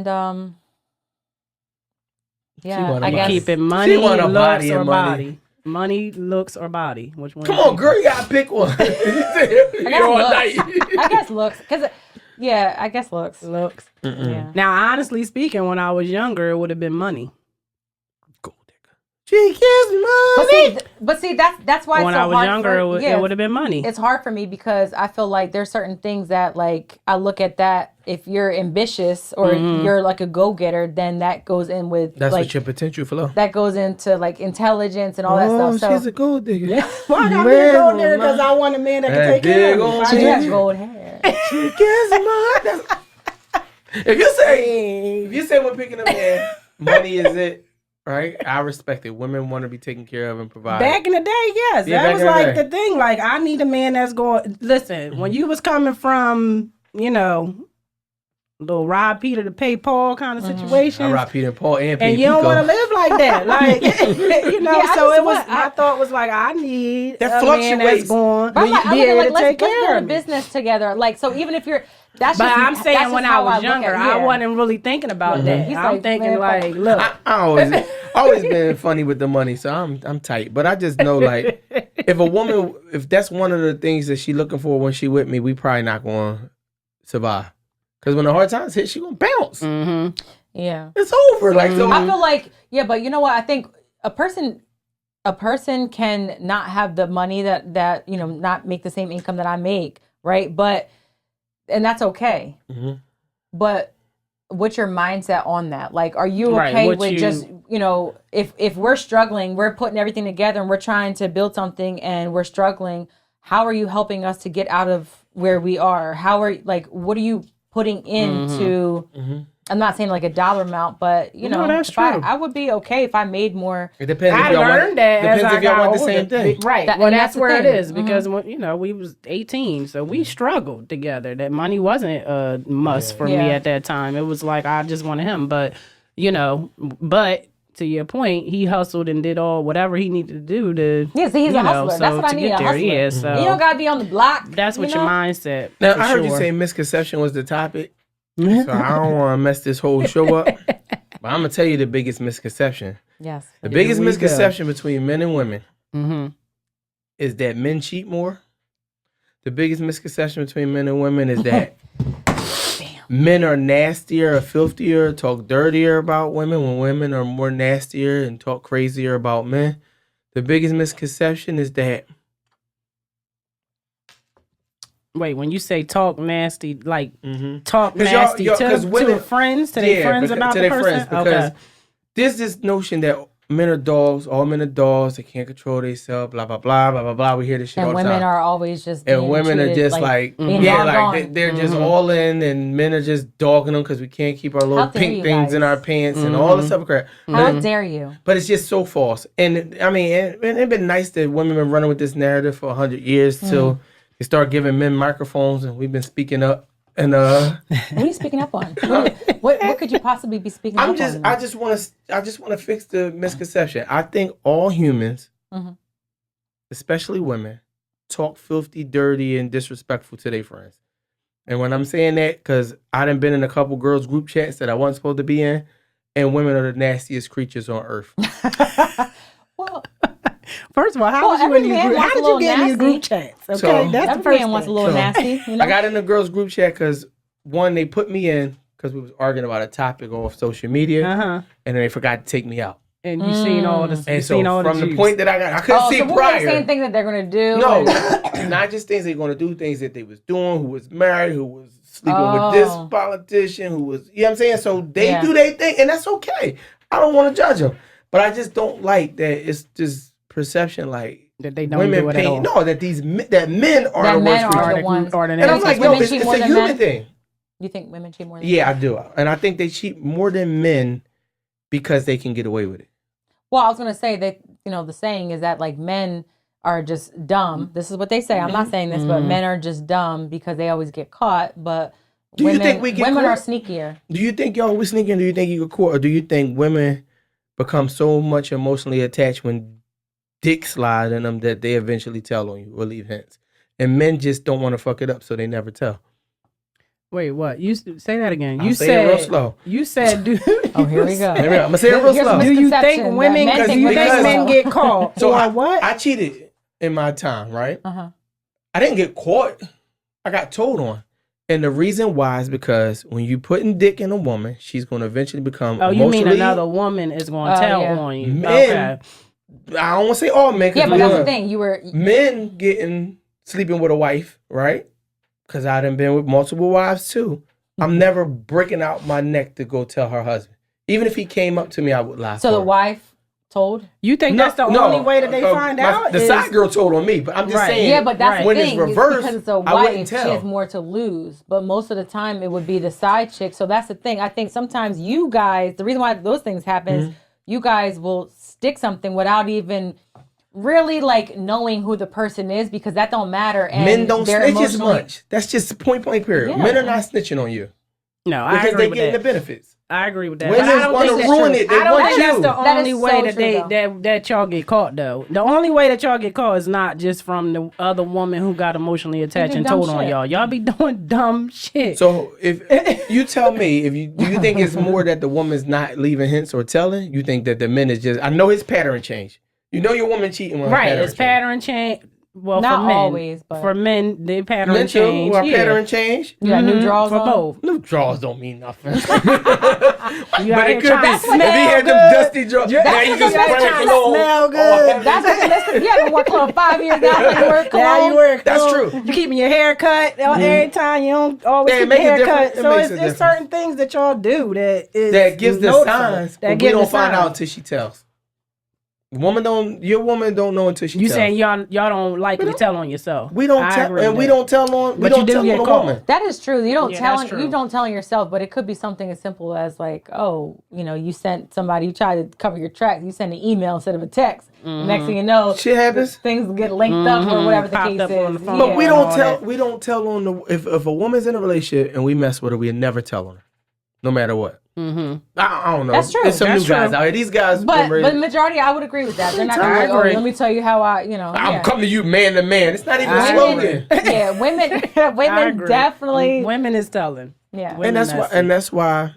guess keep it money, looks, or body. Money, looks, or body. Which one? Come on, girl, you gotta pick one. I guess looks. I guess looks. Looks. Yeah. Now, honestly speaking, when I was younger, it would have been money. She gives money. But see, that's why when it's so I was hard younger, it would have been money. It's hard for me because I feel like there's certain things that like I look at that if you're ambitious or you're like a go-getter, then that goes in with that's like what your potential flow. That goes into like intelligence and all that stuff. So she's a gold digger. Yeah. Well, I gotta be a gold digger because I want a man that can take care of me. She has gold hair. She gives money. If you say when picking a man, money is it. Right, I respect it. Women want to be taken care of and provided. Back in the day, yes, that was like the thing. Like, I need a man that's going. Listen, when you was coming from, little rob Peter to pay Paul kind of situation. I rob Peter and Paul and you don't want to live like that, like so it was. My thought was like, I need that a man that's going to be able to take care of me. Business together, like so. Even if you're. I'm saying when I was younger, I wasn't really thinking about that. I'm thinking like, look, I always been funny with the money, so I'm tight. But I just know like, if that's one of the things that she looking for when she with me, we probably not going to survive. Because when the hard times hit, she gonna bounce. Mm-hmm. Yeah, it's over. Like so, I feel like but you know what? I think a person can not have the money that not make the same income that I make, right? And that's okay. Mm-hmm. But what's your mindset on that? Like, are you okay with just, if we're struggling, we're putting everything together and we're trying to build something and we're struggling, how are you helping us to get out of where we are? What are you putting into, I'm not saying like a dollar amount, but that's true. I would be okay if I made more. It depends. I learned that depends as if y'all want the same thing, right? That's where it is because when we was 18, so we struggled together. That money wasn't a must for me at that time. It was like I just wanted him, but to your point, he hustled and did whatever he needed to do to. Yeah, so he's a hustler. That's what I need. A hustler. Yeah, so you don't gotta be on the block. That's what your mindset. Now I heard you say misconception was the topic. So I don't want to mess this whole show up, but I'm gonna tell you the biggest misconception. Yes. The biggest misconception between men and women is that men cheat more. The biggest misconception between men and women is that men are nastier or filthier, talk dirtier about women when women are more nastier and talk crazier about men. The biggest misconception is that. Wait, when you say talk nasty, like talk nasty to friends, to their friends about the person? Because there's this notion that men are dogs, all men are dogs, they can't control themselves, blah, blah, blah, blah, blah, blah. We hear this shit all the time. And women are always just and women are just they're just all in, and men are just dogging them because we can't keep our little pink things in our pants and all this other crap. How dare you? But it's just so false. And I mean, it'd been nice that women been running with this narrative for 100 years till they start giving men microphones, and we've been speaking up. And what are you speaking up on? What could you possibly be speaking up on? I just want to fix the misconception. I think all humans, especially women, talk filthy, dirty, and disrespectful to their friends. And when I'm saying that, because I done been in a couple girls group chats that I wasn't supposed to be in, and women are the nastiest creatures on earth. Well. First of all, how did you get in these group chats? Okay, so, that's the first thing. Wants a little nasty. You know? I got in the girls group chat because one, they put me in because we was arguing about a topic off social media, and then they forgot to take me out. And you seen all the from the point that I couldn't see prior. So saying things that they're gonna do? No, not just things they're gonna do. Things that they was doing. Who was married? Who was sleeping with this politician? Who was? You know what I'm saying? So they do their thing, and that's okay. I don't want to judge them, but I just don't like that. It's just perception like that they don't women do it at all. No, that men are the worst creatures. And I'm like, yo, it's a human thing. You think women cheat more than men? Yeah, I do. And I think they cheat more than men because they can get away with it. Well, I was going to say that, the saying is that like men are just dumb. This is what they say. I'm not saying this, but men are just dumb because they always get caught. But women are sneakier. Do you think y'all we sneaking? Do you think you get caught? Or do you think women become so much emotionally attached when dick slide in them that they eventually tell on you or leave hints, and men just don't want to fuck it up, so they never tell? Wait, what? You say that again? You said it real slow. You said, "Do." Oh, here we go. I'm gonna say it real slow. Do you think women? Because men get caught? So I cheated in my time, right? I didn't get caught. I got told on. And the reason why is because when you putting dick in a woman, she's going to eventually become you mean another woman is going to tell on you? Men, I don't want to say all men. Yeah, but that's the thing. Men sleeping with a wife, right? Because I done been with multiple wives too. I'm never breaking out my neck to go tell her husband. Even if he came up to me, I would lie. So the wife told? You think that's the only way that they find out? The side girl told on me, but I'm just saying. Yeah, but that's the when thing. It's reversed, because it's a wife, she has more to lose. But most of the time, it would be the side chick. So that's the thing. I think sometimes you guys, the reason why those things happen is you guys will stick something without even really like knowing who the person is, because that don't matter. And men don't snitch as much. That's just point blank period. Yeah. Men are not snitching on you. No, I agree with that. Because they getting the benefits. I agree with that. Women want to ruin it. They I don't want think you. that's the only way that y'all get caught, though. The only way that y'all get caught is not just from the other woman who got emotionally attached and told on y'all. Y'all be doing dumb shit. So if you tell me, do you think it's more that the woman's not leaving hints or telling? You think that the men is just? I know his pattern change. You know your woman cheating when it's pattern change. Well, not for men, always, but for men, they pattern change. Pattern change. You got new draws for both. New draws don't mean nothing. But it could be if he had them dusty draws. Now you just spraying cologne. Smell good. That's what you haven't worked cologne 5 years now. You wear cologne. Now you wear That's cologne. true. You keeping your hair cut every time. You don't always keep your hair cut. So it's certain things that y'all do that gives the signs. That we don't find out until she tells. Your woman don't know until she tells. You saying y'all don't likely tell on yourself. We don't tell, and we don't tell on. We don't tell on the woman. That is true. You don't tell on yourself, but it could be something as simple as like, you sent somebody, you try to cover your tracks, you send an email instead of a text. Next thing you know, shit happens. Things get linked up or whatever the case is. But we don't tell. We don't tell on the if a woman's in a relationship and we mess with her, we never tell on her, no matter what. I don't know. That's true. There's some new guys out here. These guys, but majority, I would agree with that. They're not going to let me tell you how I'm coming to you man to man. It's not even a slogan. Yeah, women definitely. Women is telling. Yeah, and that's why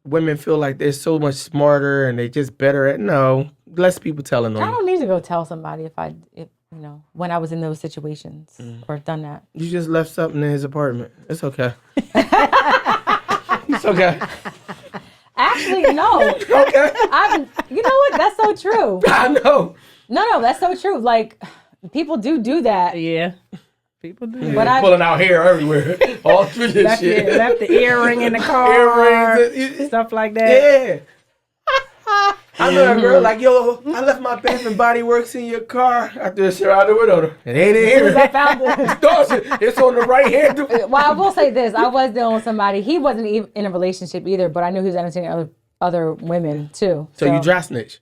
women feel like they're so much smarter and they just better at less people telling on you. I don't need to go tell somebody if when I was in those situations or done that. You just left something in his apartment. It's okay. It's okay. Actually, no. Okay. You know what? That's so true. I know. No, that's so true. Like, people do that. Yeah. People do. Yeah, but pulling out hair everywhere. All through this shit. Left the earring in the car. Earrings. Stuff like that. Yeah. I know a girl like, yo, I left my Bath and Body Works in your car. I threw this shit out the window. It ain't in here. I found it. It's on the right hand. Well, I will say this. I was dealing with somebody. He wasn't even in a relationship either, but I knew he was entertaining other women too. So you dry snitch?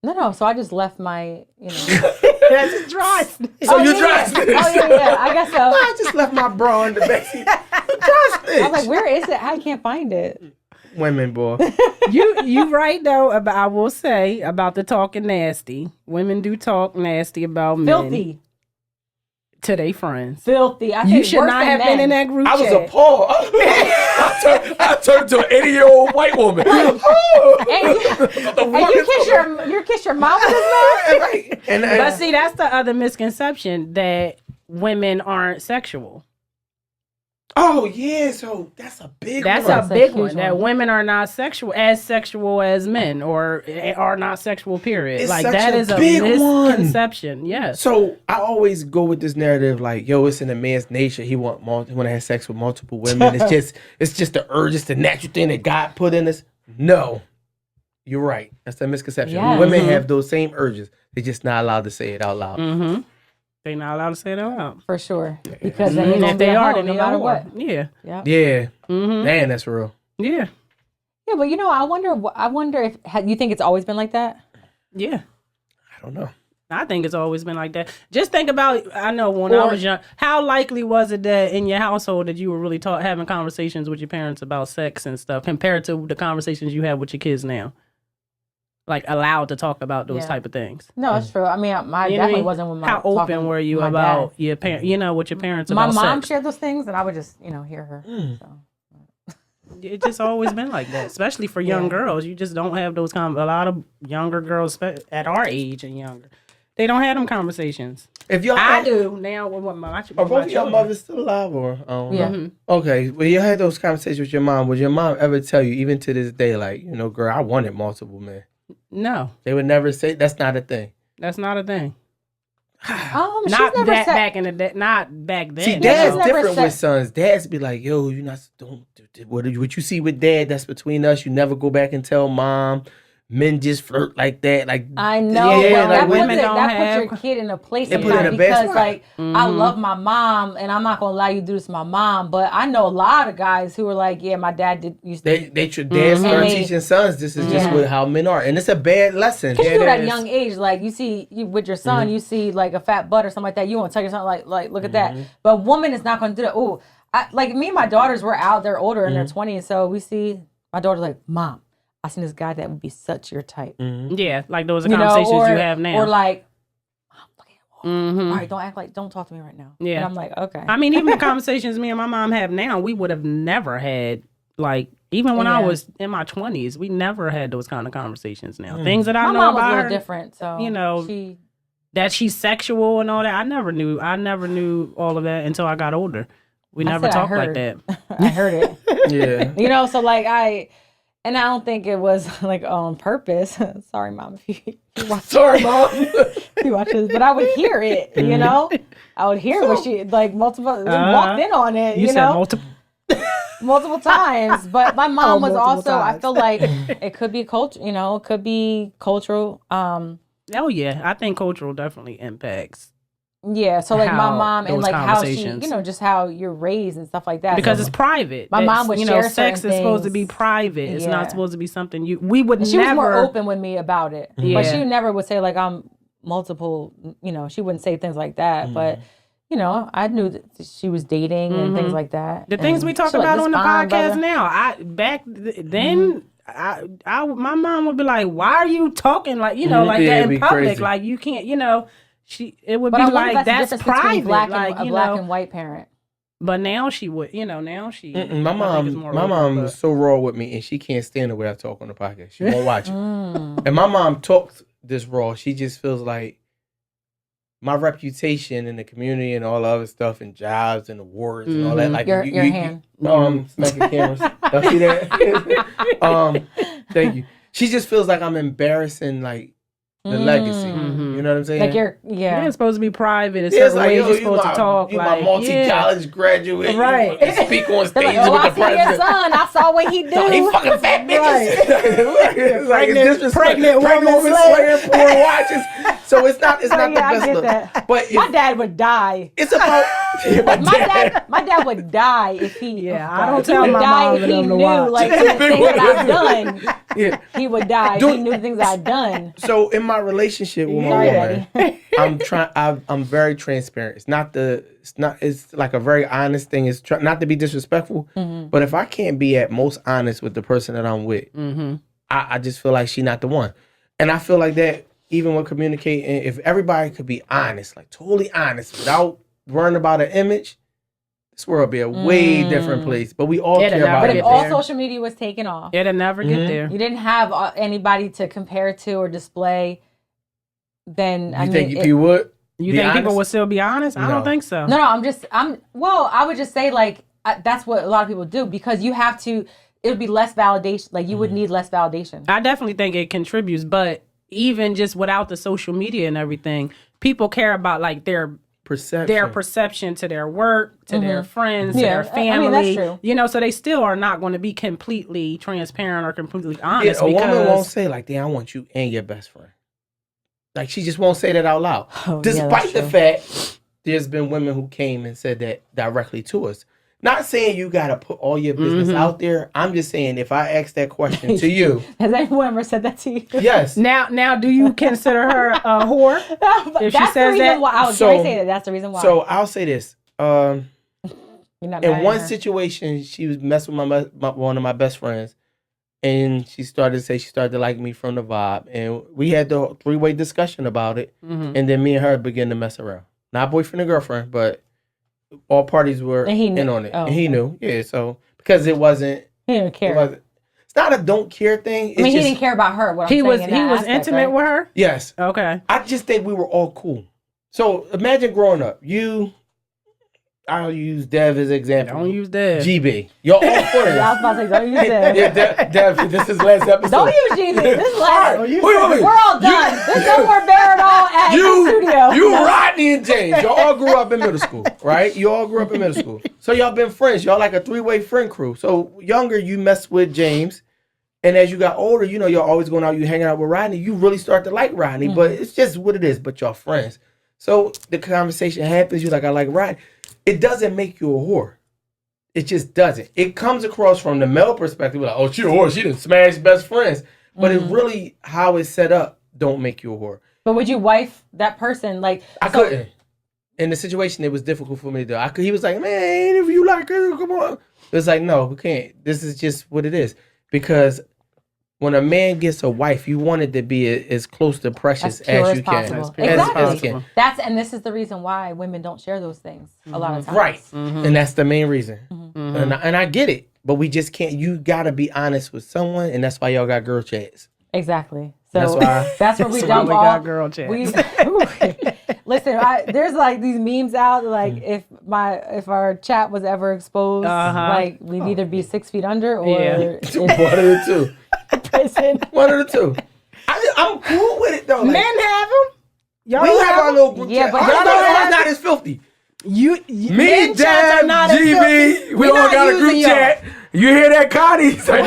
No. So I just left my, That's a dry snitch. So you dry snitch? Oh, yeah. I guess so. I just left my bra in the backseat. Dry snitch. I was like, where is it? I can't find it. Women, boy. You right though about, I will say, about the talking nasty. Women do talk nasty about men. Filthy. To their friends. Filthy. I think You should not have been in that group I chat. was appalled. I turned to an 80-year-old white woman. And you kiss your mom with this man? But see, that's the other misconception, that women aren't sexual. Oh yeah, so that's a big one. That's a big one. That women are not sexual as men, or are not sexual, period. It's like, such that a is a big misconception. one. Yes. So I always go with this narrative like, yo, it's in a man's nature. He want to have sex with multiple women. It's just the urge, it's the natural thing that God put in us. No, you're right. That's a misconception. Yes. Women have those same urges. They're just not allowed to say it out loud. Mm-hmm. They're not allowed to say it out loud. For sure. Because then if they are, no matter what. Yeah. Yeah. Mm-hmm. Man, that's real. Yeah. Yeah, but I wonder if you think it's always been like that? Yeah. I don't know. I think it's always been like that. Just think about, I know when I was young, how likely was it that in your household that you were really having conversations with your parents about sex and stuff compared to the conversations you have with your kids now? Like, allowed to talk about those type of things. No, it's true. I mean, I definitely wasn't with my. How open were you about your parents? With your parents about sex? My mom shared those things, and I would just, hear her. So. It's just always been like that, especially for young girls. You just don't have those. A lot of younger girls at our age and younger, they don't have them conversations. I do now. With my are both of your mothers still alive, or yeah? Mm-hmm. Okay, well, you had those conversations with your mom. Would your mom ever tell you, even to this day, like, girl, I wanted multiple men? No. They would never say that's not a thing. That's not a thing. Not that back in the day. Not back then. See, dad's different with sons. Dads be like, yo, don't what you see with dad, that's between us. You never go back and tell mom. Men just flirt like that. Like, I know, yeah, but like that puts your kid in a place sometimes because, like, I love my mom, and I'm not gonna allow you to do this to my mom. But I know a lot of guys who are like, yeah, my dad used to. They start teaching sons. This is just how men are, and it's a bad lesson. Because you do it at a young age, like you with your son, you see like a fat butt or something like that. You won't tell your son like look at that. But a woman is not gonna do that. Oh, like me and my daughters were out. They're older in their 20s, so we see my daughter's like, Mom, I seen this guy that would be such your type. Yeah, like those are conversations you have now. Or like, all right, don't talk to me right now. Yeah. And I'm like, okay. I mean, even the conversations me and my mom have now, we would have never had, like, even when I was in my 20s, we never had those kind of conversations now. Things that I know about her. My mom was a little different, so. That she's sexual and all that, I never knew all of that until I got older. We never talked like that. I heard it. Yeah. So like and I don't think it was like on purpose. Sorry, Mom, if you watch. Sorry, Mom. You watch this, but I would hear it. I would hear when she like multiple walked in on it. You said multiple. Multiple times, but my mom was also. Times. I feel like it could be culture. It could be cultural. Oh yeah, I think cultural definitely impacts. Yeah, so like my mom and like how she, just how you're raised and stuff like that. Because it's private. My mom would share sex is supposed to be private. It's not supposed to be something we would never. She was more open with me about it, yeah. But she never would say like I'm multiple. She wouldn't say things like that, but. I knew that she was dating and things like that. The things we talk about on the podcast now, back then, my mom would be like, "Why are you talking like like that in public? Crazy. Like you can't, It would be like that's private, black and white parent." But now she would, now she. My mom was so raw with me, and she can't stand the way I talk on the podcast. She won't watch it. And my mom talks this raw. She just feels like. My reputation in the community and all the other stuff and jobs and awards and all that. Like your hand. Smacking cameras. Y'all see that? Thank you. She just feels like I'm embarrassing, like, the legacy. You know what I'm saying? Like you're supposed to be private. It's certain ways you're supposed to talk. You my multi-college graduate. Right. You speak on stage like, with the president. Your son. I saw what he do. No, he fucking fat bitches. It's like it's pregnant woman slayer, porn watches. So it's not the best look. That. But my dad would die. It's about my dad would die if he. Yeah, I don't tell my mom if he knew like the things that I've done. Yeah. He would die. If he knew the things I've done. So in my relationship with my woman, I'm very transparent. It's like a very honest thing. It's not to be disrespectful, but if I can't be at most honest with the person that I'm with, I just feel like she's not the one. And I feel like that even when communicating, if everybody could be honest, like totally honest, without worrying about an image, this world would be a way different place. But we all care about it. But if all social media was taken off, it'd never get there. You didn't have anybody to compare to or display. Then you think you would? You think honest? People would still be honest? No. I don't think so. No. I would just say like that's what a lot of people do because you have to. It would be less validation. Like you would need less validation. I definitely think it contributes, but even just without the social media and everything, people care about like their perception to their work, to their friends, to their family. I mean, that's true. You know, so they still are not going to be completely transparent or completely honest. Yeah, a woman won't say like, "Damn, I want you and your best friend." Like she just won't say that out loud. Despite the fact there's been women who came and said that directly to us. Not saying you got to put all your business out there. I'm just saying if I ask that question to you. Has anyone ever said that to you? Yes. Now, do you consider her a whore? If she says that? Why I was going to say that. That's the reason why. So I'll say this. In one situation, she was messing with one of my best friends. And she started to like me from the vibe. And we had the 3-way discussion about it. And then me and her began to mess around. Not boyfriend and girlfriend, but all parties were in on it. And he knew. Yeah, so because it wasn't. He didn't care. It's not a don't care thing. He didn't care about her. He was intimate with her? Yes. Okay. I just think we were all cool. So imagine growing up. I'll use Dev as an example. Don't use Dev. GB. Y'all all friends. I was about to say, don't use Dev. Yeah, Dev, this is last episode. Don't use GB. This is last. Wait. We're all done. There's no more bear at all at the studio. You, Rodney, and James. Y'all all grew up in middle school, right? You all grew up in middle school. So y'all been friends. Y'all like a 3-way friend crew. So younger, you mess with James. And as you got older, you know, y'all always going out, you hanging out with Rodney. You really start to like Rodney. But it's just what it is. But y'all friends. So the conversation happens. You're like, I like Rodney. It doesn't make you a whore. It just doesn't. It comes across from the male perspective, like, oh, she a whore. She done smashed best friends. But it really, how it's set up, don't make you a whore. But would you wife that person? Like I couldn't. In the situation, it was difficult for me to do. He was like, man, if you like her, come on. It was like, no, we can't. This is just what it is. Because when a man gets a wife, you want it to be as close to precious as you can. Exactly. And this is the reason why women don't share those things a lot of times. Right. And that's the main reason. And I get it. But we just can't. You got to be honest with someone. And that's why y'all got girl chats. Exactly. So that's where we dump all. Got girl chats. Listen, there's like these memes out. Like if our chat was ever exposed, like we'd either be 6 feet under or one of the two. Prison. One of the two. I'm cool with it though. Men have them. Y'all have our little group chat. But y'all know not as filthy. Me, Dad, GB, we all got a group chat. You hear that, Connie? We're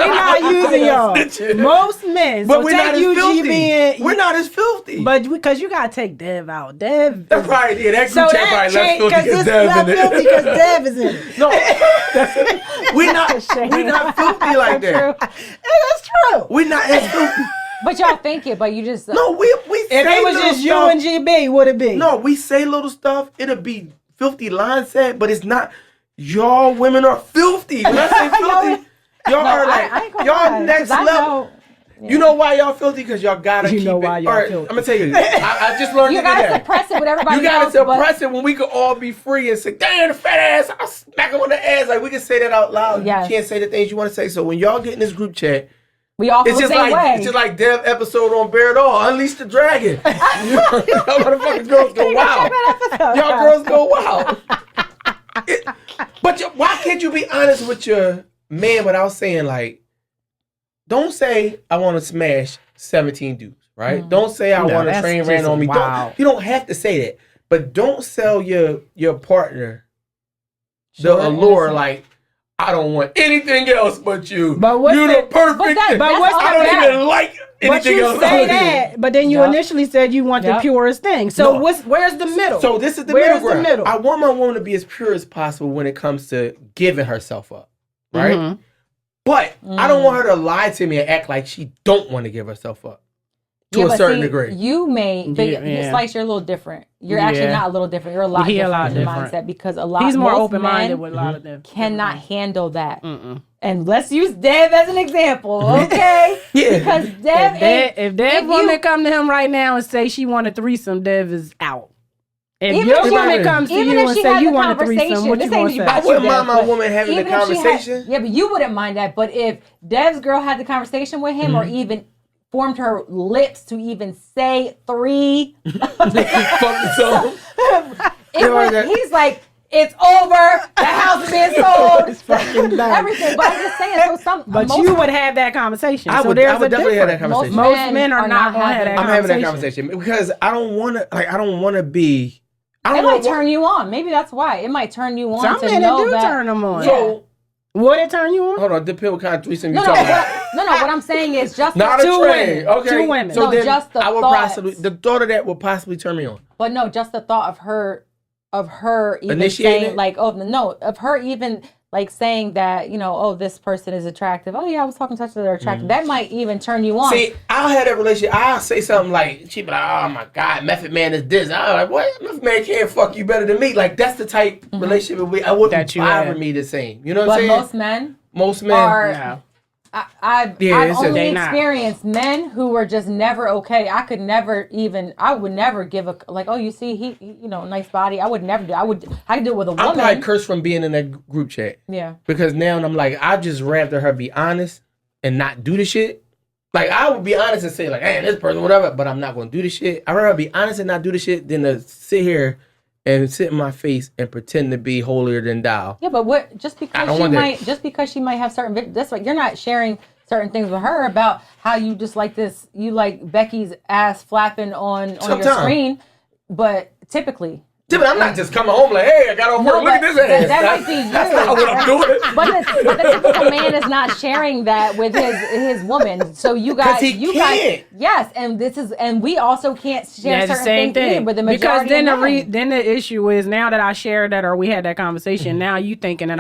not using y'all. Most men. But we're not as filthy. We're not as filthy. But because you gotta take Dev out. Dev. That's probably that group chat probably less filthy because Dev in it. Because Dev is in it. No, we're not filthy like that. That's true. We're not as filthy. But y'all think it, but you just no. We if it was just you and GB, would it be? No, we say little stuff. It'll be filthy line set, but it's not. Y'all women are filthy. When I say filthy, y'all are like y'all next level. You know why y'all filthy? Because y'all gotta keep it. Why y'all filthy. I'm gonna tell you. I just learned you gotta suppress it with everybody else. You gotta suppress it when we could all be free and say, "Damn, the fat ass! I'll smack him on the ass." Like we can say that out loud. Yes. You can't say the things you want to say. So when y'all get in this group chat. We all feel the same way. It's just like Dev episode on Bear It All. Unleash the Dragon. Y'all motherfucking girls go wild. Y'all girls go wild. But why can't you be honest with your man without saying like, don't say I want to smash 17 dudes, right? Mm-hmm. Don't say I want a train ran on me. You don't have to say that, but don't sell your partner the allure like, I don't want anything else but you. But you're the perfect. I don't even like anything else. But you say that, but then you initially said you want the purest thing. So where's the middle? So this is the middle ground. I want my woman to be as pure as possible when it comes to giving herself up, right? Mm-hmm. But I don't want her to lie to me and act like she don't want to give herself up. To a certain degree. You may, Slice, you're a little different. You're actually not a little different. You're a lot different in mindset because he's more open-minded with a lot of them. Cannot handle that. And let's use Dev as an example, okay? Because Dev, if Dev woman come to him right now and say she want a threesome, Dev is out. If your woman comes to you and say you want a threesome, what you gonna say? I wouldn't mind my woman having the conversation. But you wouldn't mind that. But if Dev's girl had the conversation with him or even formed her lips to even say 3. He's like, it's over. The house is being sold. It's fucking done. Everything. But I'm just saying. But you would have that conversation. I would definitely have that conversation. Most men are not going to have that conversation. I'm having that conversation because I don't want to. Like, I don't want to be. It might turn you on. Maybe that's why. It might turn you on. Some men do turn them on. So, would it turn you on? Hold on, depend what kind of threesome you're talking about. No, what I'm saying is just not two women. Okay. 2 women. So then just the the thought of that would possibly turn me on. But no, just the thought of her even initiating saying like, of her even like saying that, this person is attractive. Oh yeah, I was talking to they're attractive. That might even turn you on. See, I'll have that relationship. I'll say something like, she be like, oh my God, Method Man is this. I'm like, what? Method Man can't fuck you better than me. Like, that's the type relationship I wouldn't bother me the same. You know what I'm saying? Most men are. I've only experienced men who were just never okay. I would never give you see, he nice body. I would never do. I could do it with a woman. I'm probably cursed from being in that group chat. Yeah. Because now I'm like, I'd just rather her be honest and not do the shit. Like, I would be honest and say like, hey, this person, whatever, but I'm not going to do the shit. I'd rather be honest and not do the shit than to sit here and sit in my face and pretend to be holier than thou. Yeah, but just because she might have certain, that's like, you're not sharing certain things with her about how you just like this, you like Becky's ass flapping on your screen, but typically. Yeah, but I'm not just coming home like, hey, I got off work, look at this ass. That might be you. That's not what I'm doing. But the typical man is not sharing that with his woman. So you guys, yes, and we also can't share certain things either, but the majority because then the issue is now that I shared that or we had that conversation, now you thinking that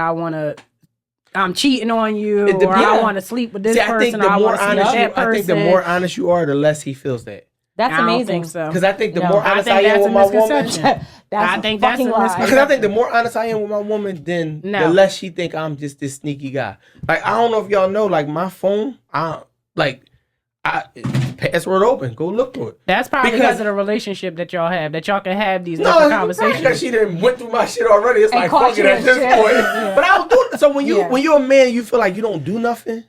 I'm cheating on you or I want to sleep with this person or I want to sleep with that person. I think the more honest you are, the less he feels that. That's amazing. Because I think the more honest I am with my woman, I think that's a misconception. Because I think the more honest I am with my woman, then the less she think I'm just this sneaky guy. Like, I don't know if y'all know, like, my phone, password open. Go look through it. That's probably because of the relationship that y'all have, that y'all can have these different conversations. Because she done went through my shit already. It's like, fuck it at this point. But I don't do it. So when you're a man, you feel like you don't do nothing,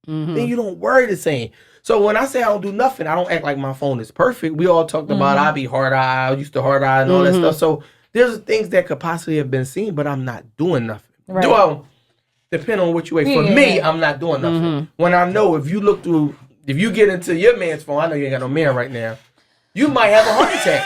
then you don't worry the same. So when I say I don't do nothing, I don't act like my phone is perfect. We all talked about I be hard-eyed, I used to hard-eye and all that stuff. So there's things that could possibly have been seen, but I'm not doing nothing. Right. Depending on what you wait. For me, I'm not doing nothing. When I know if you get into your man's phone, I know you ain't got no man right now, you might have a heart attack.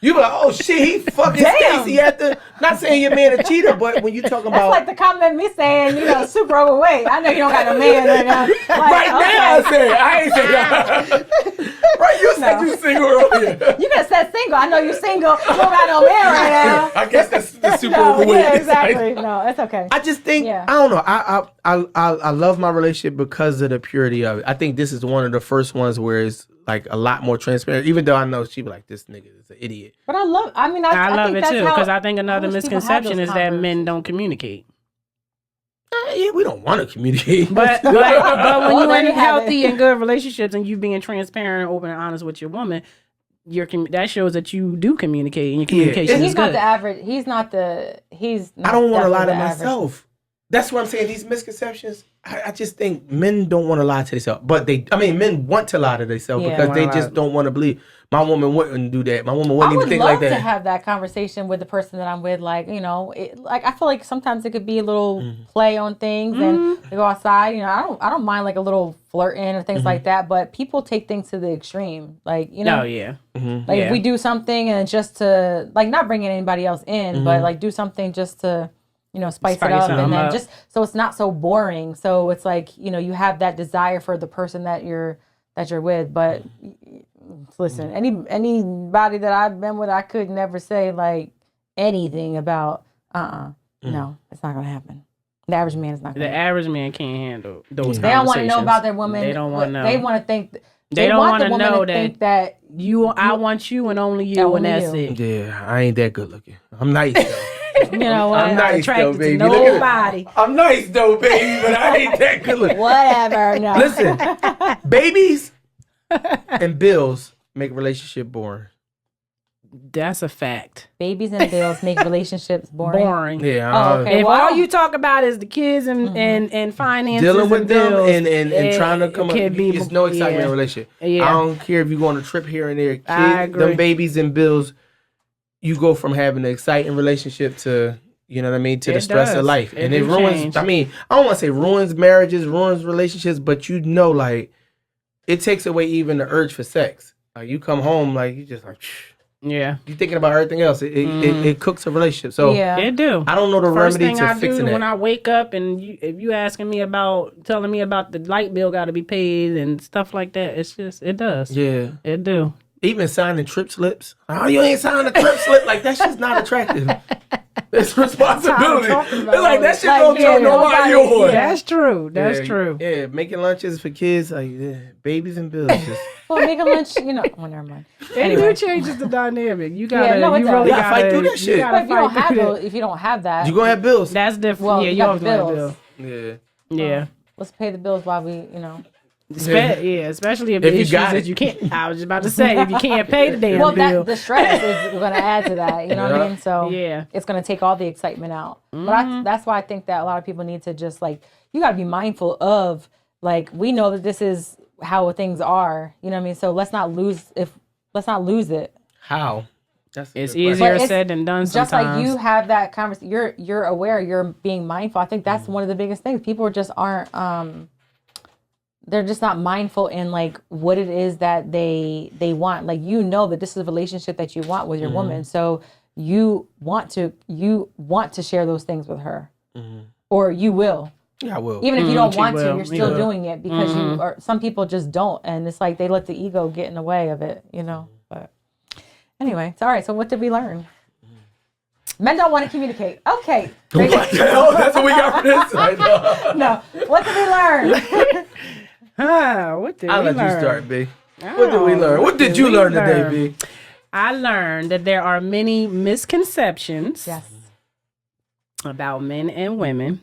You be like, oh shit, he fucking Stacy at the. Not saying your man a cheater, but when you talking about. That's like the comment me saying, super overweight. I know you don't got no man right now. Now I said, I ain't say that. Right, you said you single earlier. You could have said single. I know you single. You don't got no man right now. I guess that's the super overweight. Yeah, exactly. No, it's okay. I just think, I don't know. I love my relationship because of the purity of it. I think this is one of the first ones where it's like a lot more transparent, even though I know she be like, this nigga is an idiot. But I love it too, because I think another misconception is that men don't communicate. We don't want to communicate. But when you're in healthy and good relationships and you being transparent, open and honest with your woman, that shows that you do communicate and your communication is good. Not the average. He's not. I don't want to lie to myself. That's what I'm saying. These misconceptions, I just think men don't want to lie to themselves. But men want to lie to themselves because they just don't want to believe. My woman wouldn't do that. My woman wouldn't even think like that. I would love to have that conversation with the person that I'm with. Like, you know, I feel like sometimes it could be a little play on things and they go outside. You know, I don't mind like a little flirting or things like that. But people take things to the extreme. Like, you know. Oh, yeah. Like if we do something and just to, like, not bringing anybody else in, but like do something just to, you know, spice it up, and then just so it's not so boring. So it's like, you know, you have that desire for the person that you're with. But listen, anybody that I've been with, I could never say like anything about. No, it's not gonna happen. The average man is not gonna. The average man can't handle those. They don't want to know about their woman. They don't want to know. They want to think. They don't want to know that I want you and only you, and that's it. Yeah, I ain't that good looking. I'm nice though. You know what? I'm nice though, baby. Nobody. I'm nice though, baby, but I ain't that good looking. Whatever. No. Listen, babies and bills make a relationship boring. That's a fact. Babies and bills make relationships boring. Yeah. Okay. If all you talk about is the kids and finances, dealing with them bills, and trying to come up, there's no excitement in a relationship. Yeah. I don't care if you go on a trip here and there. I agree. Them babies and bills, you go from having an exciting relationship to, you know what I mean, to the stress of life. And it ruins, change. I mean, I don't want to say ruins marriages, ruins relationships, but you know, like, it takes away even the urge for sex. Like, you come home, like, you just like, yeah, you thinking about everything else. It cooks a relationship. So it do. I don't know the remedy to fixing that. When I wake up and if you asking me telling me about the light bill got to be paid and stuff like that, it's just it does. Yeah, it do. Even signing trip slips. Oh, you ain't signing a trip slip. Like, that shit's not attractive. It's responsibility. It's like, that shit don't turn nobody on. That's true. That's true. Yeah, making lunches for kids, like, babies and bills. Well, making lunch, you know. Oh, never mind. Anyway. It changes the dynamic. You gotta, you really gotta fight through that shit. If you don't have that, you're gonna have bills. That's different. Well, you have bills. Yeah. Let's pay the bills while we, you know. Especially if the issues that you can't. I was just about to say, if you can't pay the damn bill. The stress is going to add to that. You know what I mean? So it's going to take all the excitement out. But that's why I think that a lot of people need to just like, you got to be mindful of, like, we know that this is how things are. You know what I mean? So let's not lose it. How? It's easier said than done sometimes. Just like you have that conversation, you're aware, you're being mindful. I think that's one of the biggest things. People just aren't. They're just not mindful in like what it is that they want. Like, you know that this is a relationship that you want with your woman, so you want to share those things with her, or you will. Yeah, I will. Even if you don't want to, you're still doing it because you. Or some people just don't, and it's like they let the ego get in the way of it, you know. But anyway, it's all right. So what did we learn? Men don't want to communicate. Okay. What the hell? That's what we got for this. No. What did we learn? What did we learn? I'll let you start, B. What did we learn? What did you learn today, B? I learned that there are many misconceptions about men and women.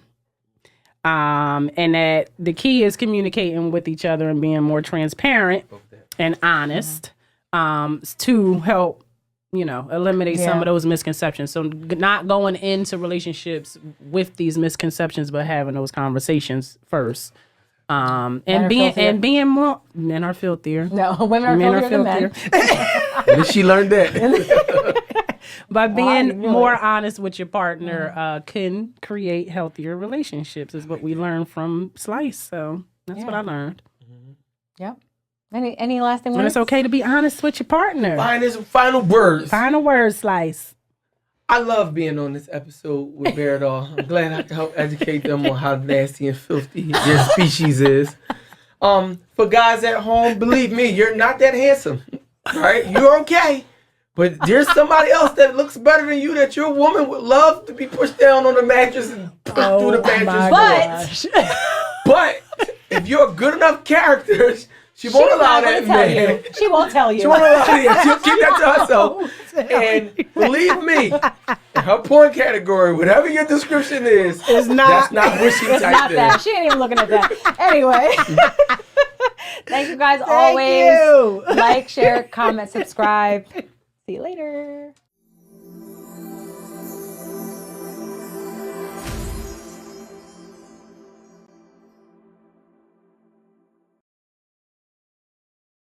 And that the key is communicating with each other and being more transparent and honest to help, you know, eliminate some of those misconceptions. So not going into relationships with these misconceptions, but having those conversations first. And being more, men are filthier. No, women are filthier than men. She learned that. By being more honest with your partner can create healthier relationships, is what we learned from Slice. So that's what I learned. Yep. Any lasting words? And it's okay to be honest with your partner. Final words. Final words, Slice. I love being on this episode with Beardall. I'm glad I can help educate them on how nasty and filthy their species is. For guys at home, believe me, you're not that handsome. All right? You're okay. But there's somebody else that looks better than you that your woman would love to be pushed down on the mattress and put through the mattress. But if you're a good enough character, she won't allow that man. She won't tell you. She won't allow that. She'll keep that to herself. And believe me, her porn category, whatever your description is, that's not what she typed not in. That. She ain't even looking at that. Anyway. Thank you guys always. Like, share, comment, subscribe. See you later.